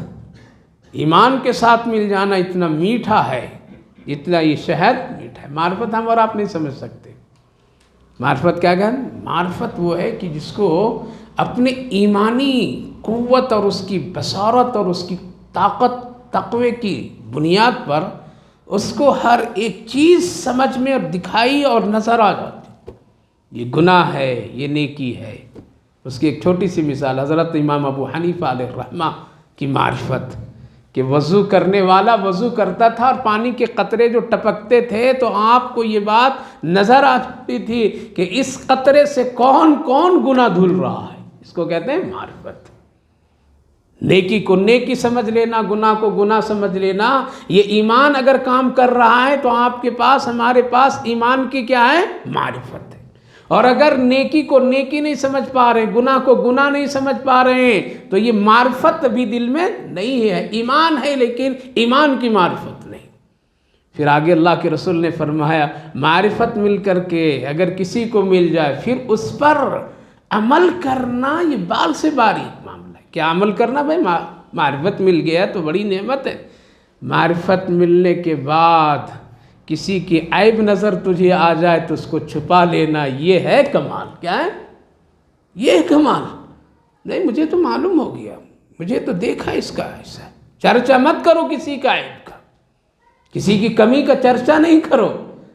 ایمان کے ساتھ مل جانا اتنا میٹھا ہے اتنا یہ شہد میٹھا ہے. معرفت ہم اور آپ نہیں سمجھ سکتے. معرفت کیا کہنا؟ معرفت وہ ہے کہ جس کو اپنے ایمانی قوت اور اس کی بصارت اور اس کی طاقت تقوی کی بنیاد پر اس کو ہر ایک چیز سمجھ میں اور دکھائی اور نظر آ جاتی. یہ گناہ ہے، یہ نیکی ہے. اس کی ایک چھوٹی سی مثال حضرت امام ابو حنیفہ علیہ الرحمہ کی معرفت، کہ وضو کرنے والا وضو کرتا تھا اور پانی کے قطرے جو ٹپکتے تھے تو آپ کو یہ بات نظر آتی تھی کہ اس قطرے سے کون کون گناہ دھل رہا ہے. اس کو کہتے ہیں معرفت. نیکی کو نیکی سمجھ لینا، گناہ کو گناہ سمجھ لینا. یہ ایمان اگر کام کر رہا ہے تو آپ کے پاس، ہمارے پاس ایمان کی کیا ہے؟ معرفت ہے. اور اگر نیکی کو نیکی نہیں سمجھ پا رہے، گناہ کو گناہ نہیں سمجھ پا رہے ہیں تو یہ معرفت بھی دل میں نہیں ہے. ایمان ہے لیکن ایمان کی معرفت نہیں. پھر آگے اللہ کے رسول نے فرمایا معرفت مل کر کے اگر کسی کو مل جائے پھر اس پر عمل کرنا یہ بال سے باریک معاملہ ہے. کیا عمل کرنا؟ بھائی معرفت مل گیا تو بڑی نعمت ہے. معرفت ملنے کے بعد کسی کی عیب نظر تجھے آ جائے تو اس کو چھپا لینا، یہ ہے کمال. کیا ہے؟ یہ ہے کمال. نہیں مجھے تو معلوم ہو گیا، مجھے تو دیکھا اس کا ایسا. چرچا مت کرو کسی کا عیب کا، کسی کی کمی کا چرچا نہیں کرو.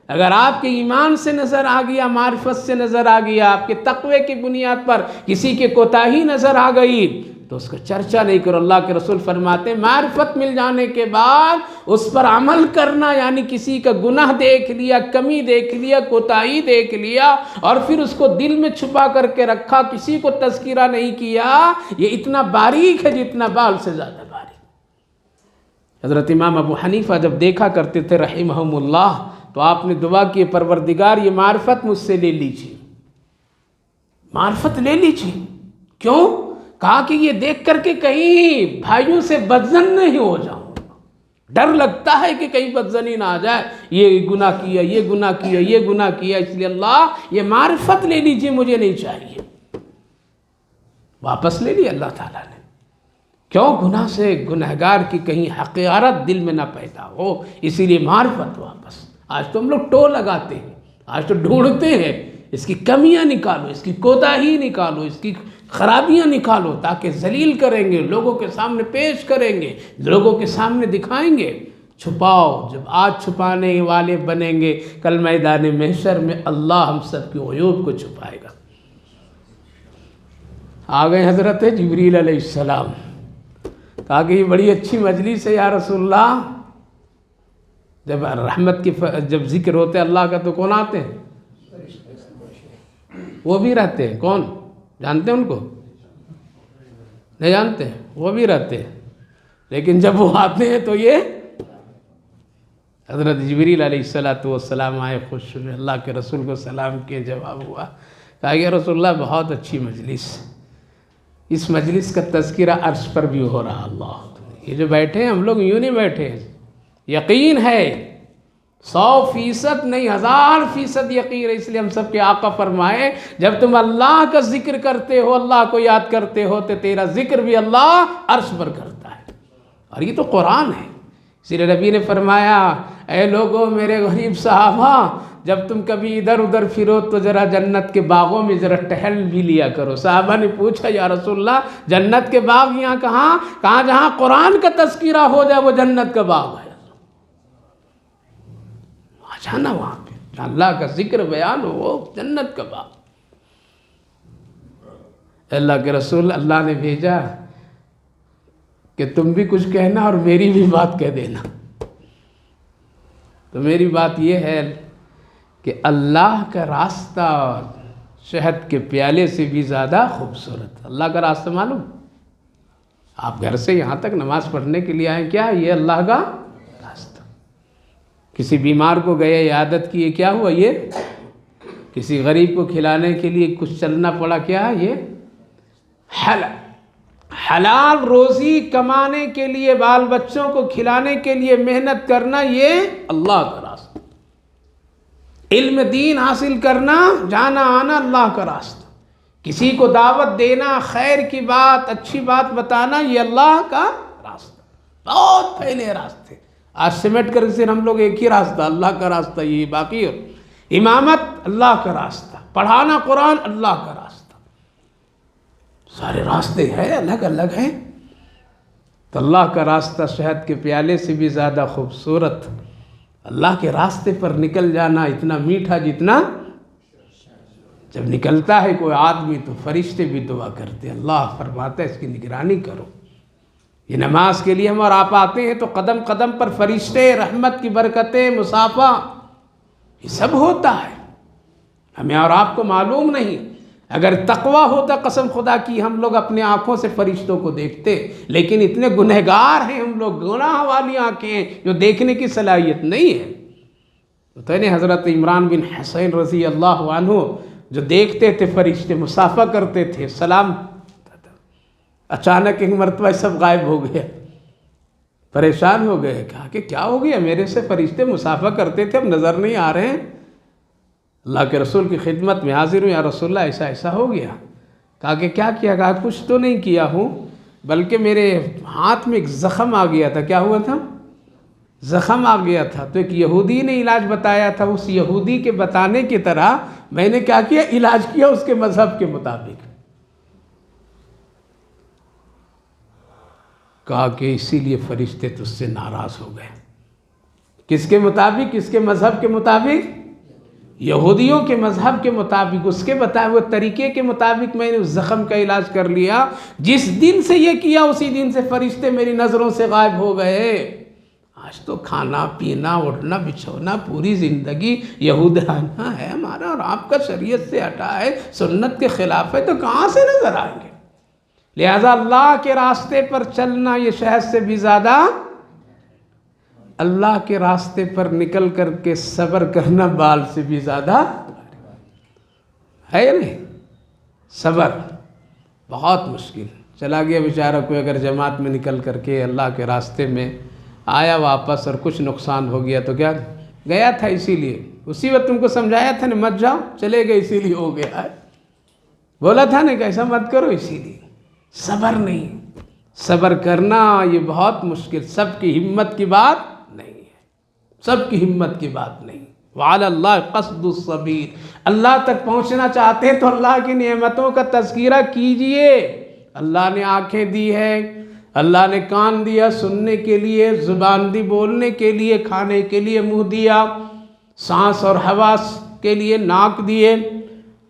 اگر آپ کے ایمان سے نظر آ گیا، معرفت سے نظر آ گیا، آپ کے تقوی کی بنیاد پر کسی کے کوتاہی نظر آ گئی تو اس کا چرچا نہیں کرو. اللہ کے رسول فرماتے ہیں معرفت مل جانے کے بعد اس پر عمل کرنا، یعنی کسی کا گناہ دیکھ لیا، کمی دیکھ لیا، کوتاہی دیکھ لیا اور پھر اس کو دل میں چھپا کر کے رکھا، کسی کو تذکرہ نہیں کیا، یہ اتنا باریک ہے جتنا بال سے زیادہ باریک. حضرت امام ابو حنیفہ جب دیکھا کرتے تھے رحمہم اللہ تو آپ نے دعا کی پروردگار یہ معرفت مجھ سے لے لیجیے، معرفت لے لیجیے. کیوں؟ کہا کہ یہ دیکھ کر کے کہیں بھائیوں سے بدظن نہیں ہو جاؤں. ڈر لگتا ہے کہ کہیں بدظنی نہ آ جائے، یہ گناہ کیا، یہ گناہ کیا، یہ گناہ کیا، اس لیے اللہ یہ معرفت لے لیجیے، مجھے نہیں چاہیے. واپس لے لی اللہ تعالیٰ نے. کیوں؟ گناہ سے گنہگار کی کہیں حقارت دل میں نہ پیدا ہو، اسی لیے معرفت واپس. آج تو ہم لوگ ٹو لگاتے ہیں، آج تو ڈھونڈتے ہیں اس کی کمیاں نکالو، اس کی کوتاہی نکالو، اس کی خرابیاں نکالو، تاکہ ذلیل کریں گے، لوگوں کے سامنے پیش کریں گے، لوگوں کے سامنے دکھائیں گے. چھپاؤ. جب آج چھپانے والے بنیں گے کل میدان محشر میں اللہ ہم سب کی عیوب کو چھپائے گا. آ گئے حضرت جبریل علیہ السلام. کہا کہ یہ بڑی اچھی مجلس ہے یا رسول اللہ. جب رحمت کی جب ذکر ہوتے اللہ کا تو کون آتے ہیں؟ وہ بھی رہتے ہیں. کون جانتے ہیں ان کو؟ نہیں جانتے؟ وہ بھی رہتے ہیں. لیکن جب وہ آتے ہیں تو یہ حضرت جبریل علیہ السلام آئے، خوش ہوئے، اللہ کے رسول کو سلام کیے، جواب ہوا. کہا کہ رسول اللہ بہت اچھی مجلس، اس مجلس کا تذکرہ عرش پر بھی ہو رہا. اللہ یہ جو بیٹھے ہیں ہم لوگ یوں نہیں بیٹھے ہیں، یقین ہے 100% نہیں 1000% یقین ہے. اس لیے ہم سب کے آقا فرمائے جب تم اللہ کا ذکر کرتے ہو، اللہ کو یاد کرتے ہو تو تیرا ذکر بھی اللہ عرش پر کرتا ہے. اور یہ تو قرآن ہے. اسی لیے نبی نے فرمایا اے لوگو میرے غریب صحابہ جب تم کبھی ادھر ادھر پھرو تو ذرا جنت کے باغوں میں ذرا ٹہل بھی لیا کرو. صحابہ نے پوچھا یا رسول اللہ جنت کے باغ یہاں کہاں؟ کہاں جہاں قرآن کا تذکرہ ہو جائے وہ جنت کا باغ ہے. جانا وہاں پہ جہاں اللہ کا ذکر بیان ہو، جنت کا باب۔ اللہ کے رسول اللہ نے بھیجا کہ تم بھی کچھ کہنا اور میری بھی بات کہہ دینا۔ تو میری بات یہ ہے کہ اللہ کا راستہ شہد کے پیالے سے بھی زیادہ خوبصورت۔ اللہ کا راستہ معلوم؟ آپ گھر سے یہاں تک نماز پڑھنے کے لیے آئیں، کیا یہ اللہ کا راستہ؟ کسی بیمار کو گئے، عیادت کی، کیا ہوا یہ؟ کسی غریب کو کھلانے کے لیے کچھ چلنا پڑا، کیا یہ حلال روزی کمانے کے لیے، بال بچوں کو کھلانے کے لیے محنت کرنا، یہ اللہ کا راستہ۔ علم دین حاصل کرنا، جانا آنا اللہ کا راستہ۔ کسی کو دعوت دینا، خیر کی بات، اچھی بات بتانا، یہ اللہ کا راستہ۔ بہت پہلے راستے، آج سمیٹ کر صرف ہم لوگ ایک ہی راستہ، اللہ کا راستہ یہ باقی۔ امامت اللہ کا راستہ، پڑھانا قرآن اللہ کا راستہ، سارے راستے ہیں الگ الگ ہیں۔ تو اللہ کا راستہ شہد کے پیالے سے بھی زیادہ خوبصورت۔ اللہ کے راستے پر نکل جانا اتنا میٹھا، جتنا جب نکلتا ہے کوئی آدمی تو فرشتے بھی دعا کرتے، اللہ فرماتا ہے اس کی نگرانی کرو۔ یہ نماز کے لیے ہم اور آپ آتے ہیں تو قدم قدم پر فرشتے، رحمت کی برکتیں، مصافہ، یہ سب ہوتا ہے، ہمیں اور آپ کو معلوم نہیں۔ اگر تقویٰ ہوتا قسم خدا کی ہم لوگ اپنے آنکھوں سے فرشتوں کو دیکھتے، لیکن اتنے گنہگار ہیں ہم لوگ، گناہ والی آنکھیں ہیں جو دیکھنے کی صلاحیت نہیں ہے۔ تو حضرت عمران بن حسین رضی اللہ عنہ جو دیکھتے تھے فرشتے، مصافحہ کرتے تھے، سلام، اچانک ایک مرتبہ سب غائب ہو گیا، پریشان ہو گئے، کہا کہ کیا ہو گیا، میرے سے فرشتے مصافحہ کرتے تھے اب نظر نہیں آ رہے ہیں۔ اللہ کے رسول کی خدمت میں حاضر ہوں، یا رسول اللہ ایسا ایسا ہو گیا۔ کہا کہ کیا کیا؟ کہا کچھ تو نہیں کیا ہوں، بلکہ میرے ہاتھ میں ایک زخم آ گیا تھا۔ کیا ہوا تھا؟ زخم آ گیا تھا، تو ایک یہودی نے علاج بتایا تھا، اس یہودی کے بتانے کی طرح میں نے کیا کیا؟ علاج کیا اس کے مذہب کے مطابق۔ کہا کہ اسی لیے فرشتے تجھ سے ناراض ہو گئے۔ کس کے مطابق؟ کس کے مذہب کے مطابق؟ یہودیوں کے مذہب کے مطابق، اس کے بتائے ہوئے طریقے کے مطابق میں نے اس زخم کا علاج کر لیا۔ جس دن سے یہ کیا اسی دن سے فرشتے میری نظروں سے غائب ہو گئے۔ آج تو کھانا پینا اٹھنا بچھونا پوری زندگی یہودانہ ہے ہمارا، اور آپ کا شریعت سے ہٹا ہے، سنت کے خلاف ہے، تو کہاں سے نظر آئیں گے؟ لہذا اللہ کے راستے پر چلنا یہ شہد سے بھی زیادہ، اللہ کے راستے پر نکل کر کے صبر کرنا بال سے بھی زیادہ ہے نہیں؟ صبر بہت مشکل۔ چلا گیا بیچارہ کوئی اگر جماعت میں نکل کر کے اللہ کے راستے میں آیا واپس اور کچھ نقصان ہو گیا تو کیا گیا تھا؟ اسی لیے اسی وقت تم کو سمجھایا تھا نا مت جاؤ، چلے گئے اسی لیے ہو گیا ہے، بولا تھا نا کہ ایسا مت کرو، اسی لیے صبر نہیں۔ صبر کرنا یہ بہت مشکل، سب کی ہمت کی بات نہیں ہے، سب کی ہمت کی بات نہیں۔ وعلی اللہ قصد السبیل، اللہ تک پہنچنا چاہتے ہیں تو اللہ کی نعمتوں کا تذکرہ کیجئے۔ اللہ نے آنکھیں دی ہے، اللہ نے کان دیا سننے کے لیے، زبان دی بولنے کے لیے، کھانے کے لیے منہ دیا، سانس اور حواس کے لیے ناک دیے،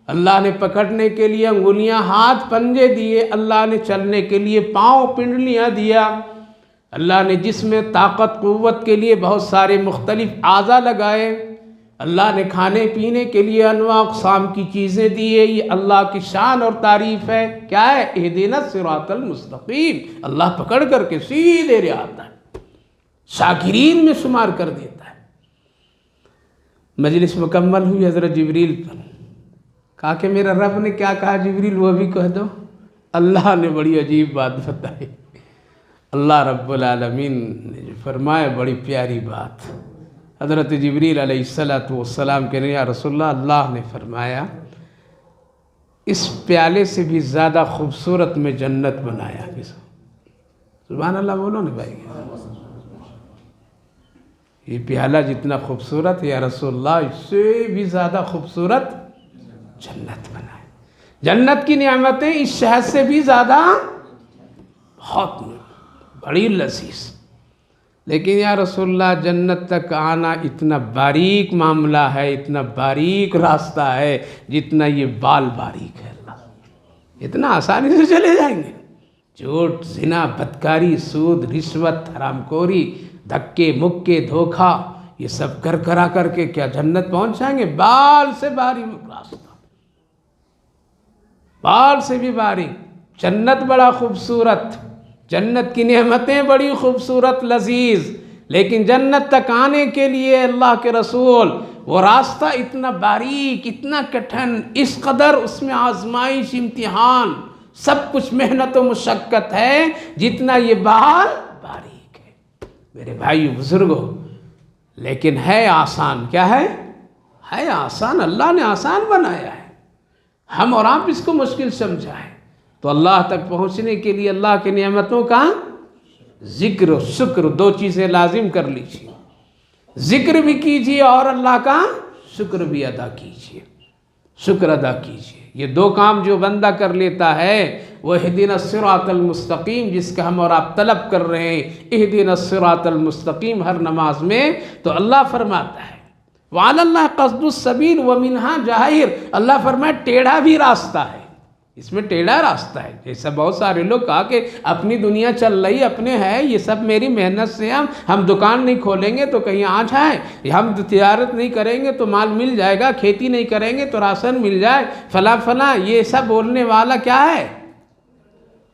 اللہ نے پکڑنے کے لیے انگلیاں، ہاتھ پنجے دیے، اللہ نے چلنے کے لیے پاؤں پنڈلیاں دیا، اللہ نے جسم میں طاقت قوت کے لیے بہت سارے مختلف اعضاء لگائے، اللہ نے کھانے پینے کے لیے انواع اقسام کی چیزیں دیے۔ یہ اللہ کی شان اور تعریف ہے۔ کیا ہے؟ اہدنا الصراط المستقیم، اللہ پکڑ کر کے سیدھے لے آتا ہے، شاکرین میں شمار کر دیتا ہے۔ مجلس مکمل ہوئی، حضرت جبریل پر کہا کہ میرا رب نے کیا کہا جبریل وہ بھی کہہ دو۔ اللہ نے بڑی عجیب بات بتائی، اللہ رب العالمین نے فرمایا بڑی پیاری بات۔ حضرت جبریل علیہ السلام کہنے یا رسول اللہ، اللہ نے فرمایا اس پیالے سے بھی زیادہ خوبصورت میں جنت بنایا۔ سبحان اللہ بولو نا بھائی، یہ پیالہ جتنا خوبصورت ہے یا رسول اللہ، اس سے بھی زیادہ خوبصورت جنت بنائے۔ جنت کی نعمتیں اس شہد سے بھی زیادہ بہت بڑی لذیذ۔ لیکن یا رسول اللہ جنت تک آنا اتنا باریک معاملہ ہے، اتنا باریک راستہ ہے جتنا یہ بال باریک ہے۔ اللہ اتنا آسانی سے چلے جائیں گے؟ جھوٹ، زنا، بدکاری، سود، رشوت، حرام خوری، دھکے مکے، دھوکہ، یہ سب کرا کر کے کیا جنت پہنچ جائیں گے؟ بال سے باریک راستہ، بال سے بھی باریک۔ جنت بڑا خوبصورت، جنت کی نعمتیں بڑی خوبصورت لذیذ، لیکن جنت تک آنے کے لیے اللہ کے رسول وہ راستہ اتنا باریک، اتنا کٹھن، اس قدر اس میں آزمائش، امتحان، سب کچھ محنت و مشقت ہے جتنا یہ بال باریک ہے۔ میرے بھائیو بزرگوں، لیکن ہے آسان، کیا ہے؟ ہے آسان، اللہ نے آسان بنایا ہے، ہم اور آپ اس کو مشکل سمجھا ہے۔ تو اللہ تک پہنچنے کے لیے اللہ کی نعمتوں کا ذکر و شکر، دو چیزیں لازم کر لیجیے، ذکر بھی کیجیے اور اللہ کا شکر بھی ادا کیجیے، شکر ادا کیجیے۔ یہ دو کام جو بندہ کر لیتا ہے وہ اہدنا الصراط المستقیم، جس کا ہم اور آپ طلب کر رہے ہیں، اہدنا الصراط المستقیم ہر نماز میں، تو اللہ فرماتا ہے وعلی اللہ قصد السبیل ومنہا جائر، اللہ فرمایا ٹیڑھا بھی راستہ ہے، اس میں ٹیڑھا راستہ ہے۔ جیسا بہت سارے لوگ کہا کہ اپنی دنیا چل رہی اپنے ہے، یہ سب میری محنت سے، ہم دکان نہیں کھولیں گے تو کہیں آ جائے، ہم تجارت نہیں کریں گے تو مال مل جائے گا، کھیتی نہیں کریں گے تو راشن مل جائے، فلاں فلاں، یہ سب بولنے والا کیا ہے؟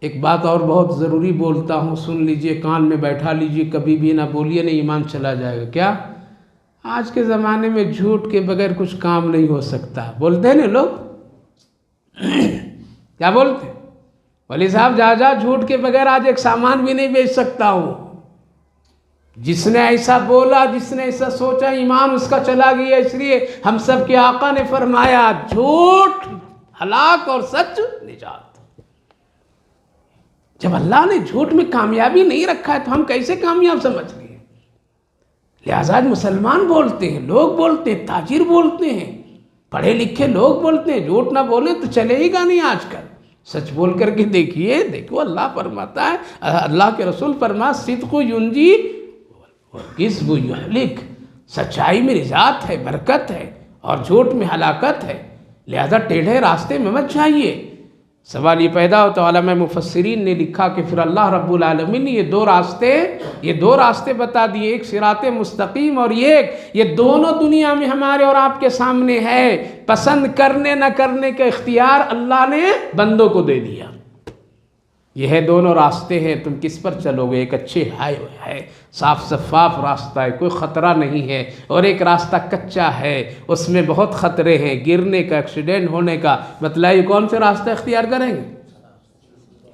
ایک بات اور بہت ضروری بولتا ہوں، سن لیجئے، کان میں بیٹھا لیجئے، کبھی بھی نہ بولیے، نہیں ایمان چلا جائے گا۔ کیا؟ آج کے زمانے میں جھوٹ کے بغیر کچھ کام نہیں ہو سکتا، بولتے ہیں نا لوگ، کیا بولتے ہیں؟ ولی صاحب جا جھوٹ کے بغیر آج ایک سامان بھی نہیں بیچ سکتا ہوں۔ جس نے ایسا بولا، جس نے ایسا سوچا، ایمان اس کا چلا گیا۔ اس لیے ہم سب کے آقا نے فرمایا جھوٹ ہلاک اور سچ نجات۔ جب اللہ نے جھوٹ میں کامیابی نہیں رکھا ہے تو ہم کیسے کامیاب سمجھ گئے؟ لہٰذا آج مسلمان بولتے ہیں، لوگ بولتے ہیں، تاجر بولتے ہیں، پڑھے لکھے لوگ بولتے ہیں، جھوٹ نہ بولیں تو چلے ہی گا نہیں آج کل۔ سچ بول کر کے دیکھیے، دیکھو اللہ فرماتا ہے، اللہ کے رسول فرما صدق ینجی والکذب یہلک، سچائی میں نجات ہے، برکت ہے، اور جھوٹ میں ہلاکت ہے۔ لہذا ٹیڑھے راستے میں مت جائیے۔ سوال یہ پیدا ہوتا ہے، علماء مفسرین نے لکھا کہ پھر اللہ رب العالمین نے یہ دو راستے بتا دیے، ایک صراط مستقیم اور یہ دونوں دنیا میں ہمارے اور آپ کے سامنے ہے۔ پسند کرنے نہ کرنے کا اختیار اللہ نے بندوں کو دے دیا۔ یہ ہے دونوں راستے ہیں، تم کس پر چلو گے؟ ایک اچھے ہے، صاف شفاف راستہ ہے، کوئی خطرہ نہیں ہے، اور ایک راستہ کچا ہے، اس میں بہت خطرے ہیں، گرنے کا، ایکسیڈنٹ ہونے کا۔ بتلائیے کون سے راستہ اختیار کریں گے؟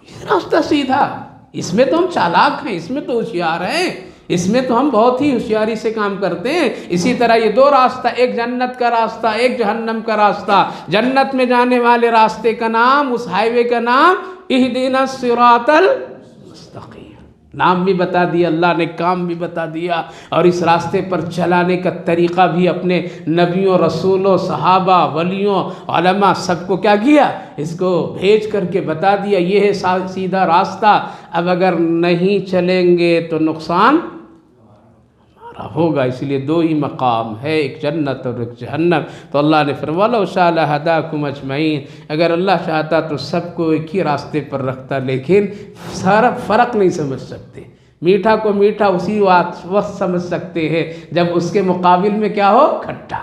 یہ راستہ سیدھا، اس میں تو ہم چالاک ہیں، اس میں تو ہوشیار ہیں، اس میں تو ہم بہت ہی ہوشیاری سے کام کرتے ہیں۔ اسی طرح یہ دو راستہ، ایک جنت کا راستہ، ایک جہنم کا راستہ۔ جنت میں جانے والے راستے کا نام، اس ہائی وے کا نام اہدنا الصراط المستقیم، نام بھی بتا دیا اللہ نے، کام بھی بتا دیا، اور اس راستے پر چلانے کا طریقہ بھی اپنے نبیوں، رسولوں، صحابہ، ولیوں، علماء سب کو کیا کیا؟ اس کو بھیج کر کے بتا دیا، یہ ہے سیدھا راستہ۔ اب اگر نہیں چلیں گے تو نقصان ہوگا۔ اس لیے دو ہی مقام ہے، ایک جنت اور ایک جہنم۔ تو اللہ نے فرمایا وَلَوْ شَاءَ لَهَدَاكُمْ أَجْمَعِينَ، اگر اللہ چاہتا تو سب کو ایک ہی راستے پر رکھتا، لیکن سارا فرق نہیں سمجھ سکتے۔ میٹھا کو میٹھا اسی وقت سمجھ سکتے ہیں جب اس کے مقابل میں کیا ہو؟ کھٹا۔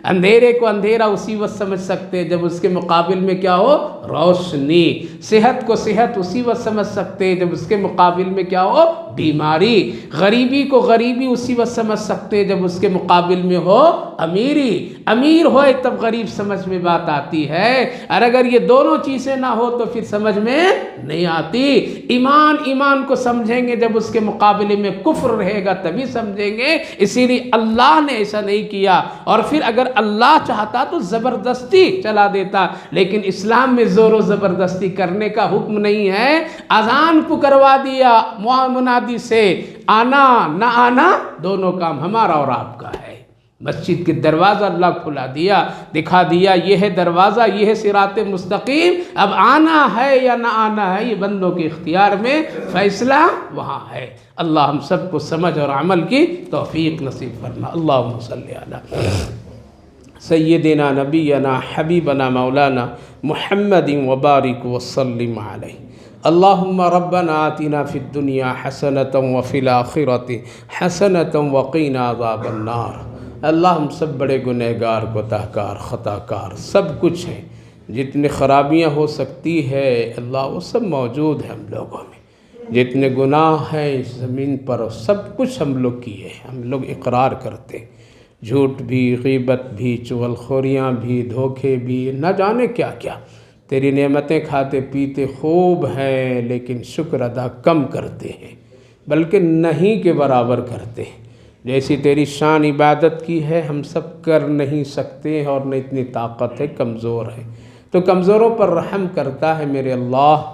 اندھیرے کو اندھیرا اسی وقت سمجھ سکتے ہیں جب اس کے مقابل میں کیا ہو؟ روشنی۔ صحت کو صحت اسی وقت سمجھ سکتے ہیں جب اس کے مقابل میں کیا ہو؟ بیماری۔ غریبی کو غریبی اسی وقت سمجھ سکتے ہیں جب اس کے مقابل میں ہو امیری۔ امیر ہوئے تب غریب سمجھ میں بات آتی ہے، اور اگر یہ دونوں چیزیں نہ ہو تو پھر سمجھ میں نہیں آتی۔ ایمان کو سمجھیں گے جب اس کے مقابلے میں کفر رہے گا تبھی سمجھیں گے۔ اسی لیے اللہ نے ایسا نہیں کیا، اور پھر اگر اللہ چاہتا تو زبردستی چلا دیتا، لیکن اسلام میں زور و زبردستی کرنے کا حکم نہیں ہے۔ اذان پکروا دیا منادی سے، آنا نہ آنا دونوں کام ہمارا اور آپ کا ہے۔ مسجد کے دروازہ اللہ کھلا دیا، دکھا دیا یہ ہے دروازہ، یہ ہے صراط مستقیم، اب آنا ہے یا نہ آنا ہے یہ بندوں کے اختیار میں، فیصلہ وہاں ہے۔ اللہ ہم سب کو سمجھ اور عمل کی توفیق نصیب فرما۔ اللہم صلی علی سیدنا نبینا حبیبنا مولانا محمد وبارک وسلم علیہ۔ اللہم ربنا آتنا فی الدنیا حسنۃ وفی الآخرۃ حسنۃ وقنا عذاب النار۔ اللہ ہم سب بڑے گنہگار، کوتاہکار، خطاکار، سب کچھ ہیں، جتنی خرابیاں ہو سکتی ہے اللہ وہ سب موجود ہیں ہم لوگوں میں، جتنے گناہ ہیں اس زمین پر سب کچھ ہم لوگ کیے ہیں، ہم لوگ اقرار کرتے ہیں، جھوٹ بھی، غیبت بھی، چغل خوریاں بھی، دھوکے بھی، نہ جانے کیا کیا۔ تیری نعمتیں کھاتے پیتے خوب ہیں لیکن شکر ادا کم کرتے ہیں، بلکہ نہیں کے برابر کرتے ہیں۔ جیسی تیری شان عبادت کی ہے ہم سب کر نہیں سکتے اور نہ اتنی طاقت ہے، کمزور ہے، تو کمزوروں پر رحم کرتا ہے میرے اللہ۔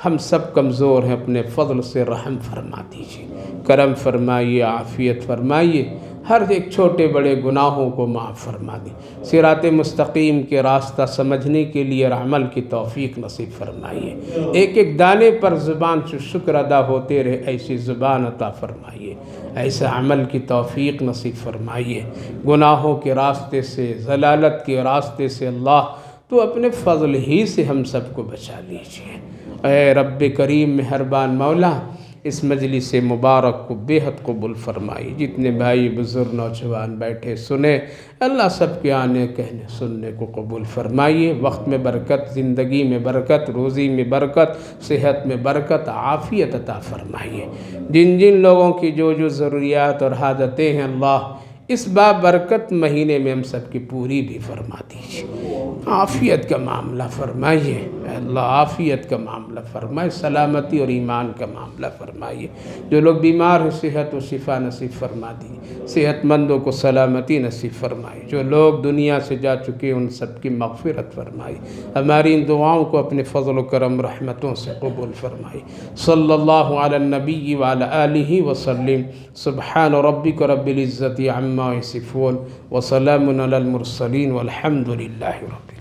ہم سب کمزور ہیں، اپنے فضل سے رحم فرما دیجیے، کرم فرمائیے، عافیت فرمائیے، ہر ایک چھوٹے بڑے گناہوں کو معاف فرما دی، صراط مستقیم کے راستہ سمجھنے کے لیے عمل کی توفیق نصیب فرمائیے، ایک ایک دانے پر زبان سے شکر ادا ہوتے رہے ایسی زبان عطا فرمائیے، ایسا عمل کی توفیق نصیب فرمائیے۔ گناہوں کے راستے سے، ضلالت کے راستے سے اللہ تو اپنے فضل ہی سے ہم سب کو بچا لیجیے۔ اے رب کریم مہربان مولا، اس مجلس مبارک کو بے حد قبول فرمائی، جتنے بھائی بزرگ نوجوان بیٹھے سنے اللہ سب کے آنے کہنے سننے کو قبول فرمائیے، وقت میں برکت، زندگی میں برکت، روزی میں برکت، صحت میں برکت، عافیت عطا فرمائیے۔ جن جن لوگوں کی جو جو ضروریات اور حاجتیں ہیں اللہ اس بابرکت مہینے میں ہم سب کی پوری بھی فرما دیجیے، عافیت کا معاملہ فرمائیے اے اللہ، عافیت کا معاملہ فرمائے، سلامتی اور ایمان کا معاملہ فرمائیے۔ جو لوگ بیمار ہیں صحت و شفا نصیب فرما دیجیے، صحت مندوں کو سلامتی نصیب فرمائے، جو لوگ دنیا سے جا چکے ان سب کی مغفرت فرمائی، ہماری ان دعاؤں کو اپنے فضل و کرم رحمتوں سے قبول فرمائی۔ صلی اللہ علی النبی وعلی آلہ وسلم۔ سبحان ربک رب العزت عما یصفون وسلام علی المرسلین والحمد للہ رب العالمین۔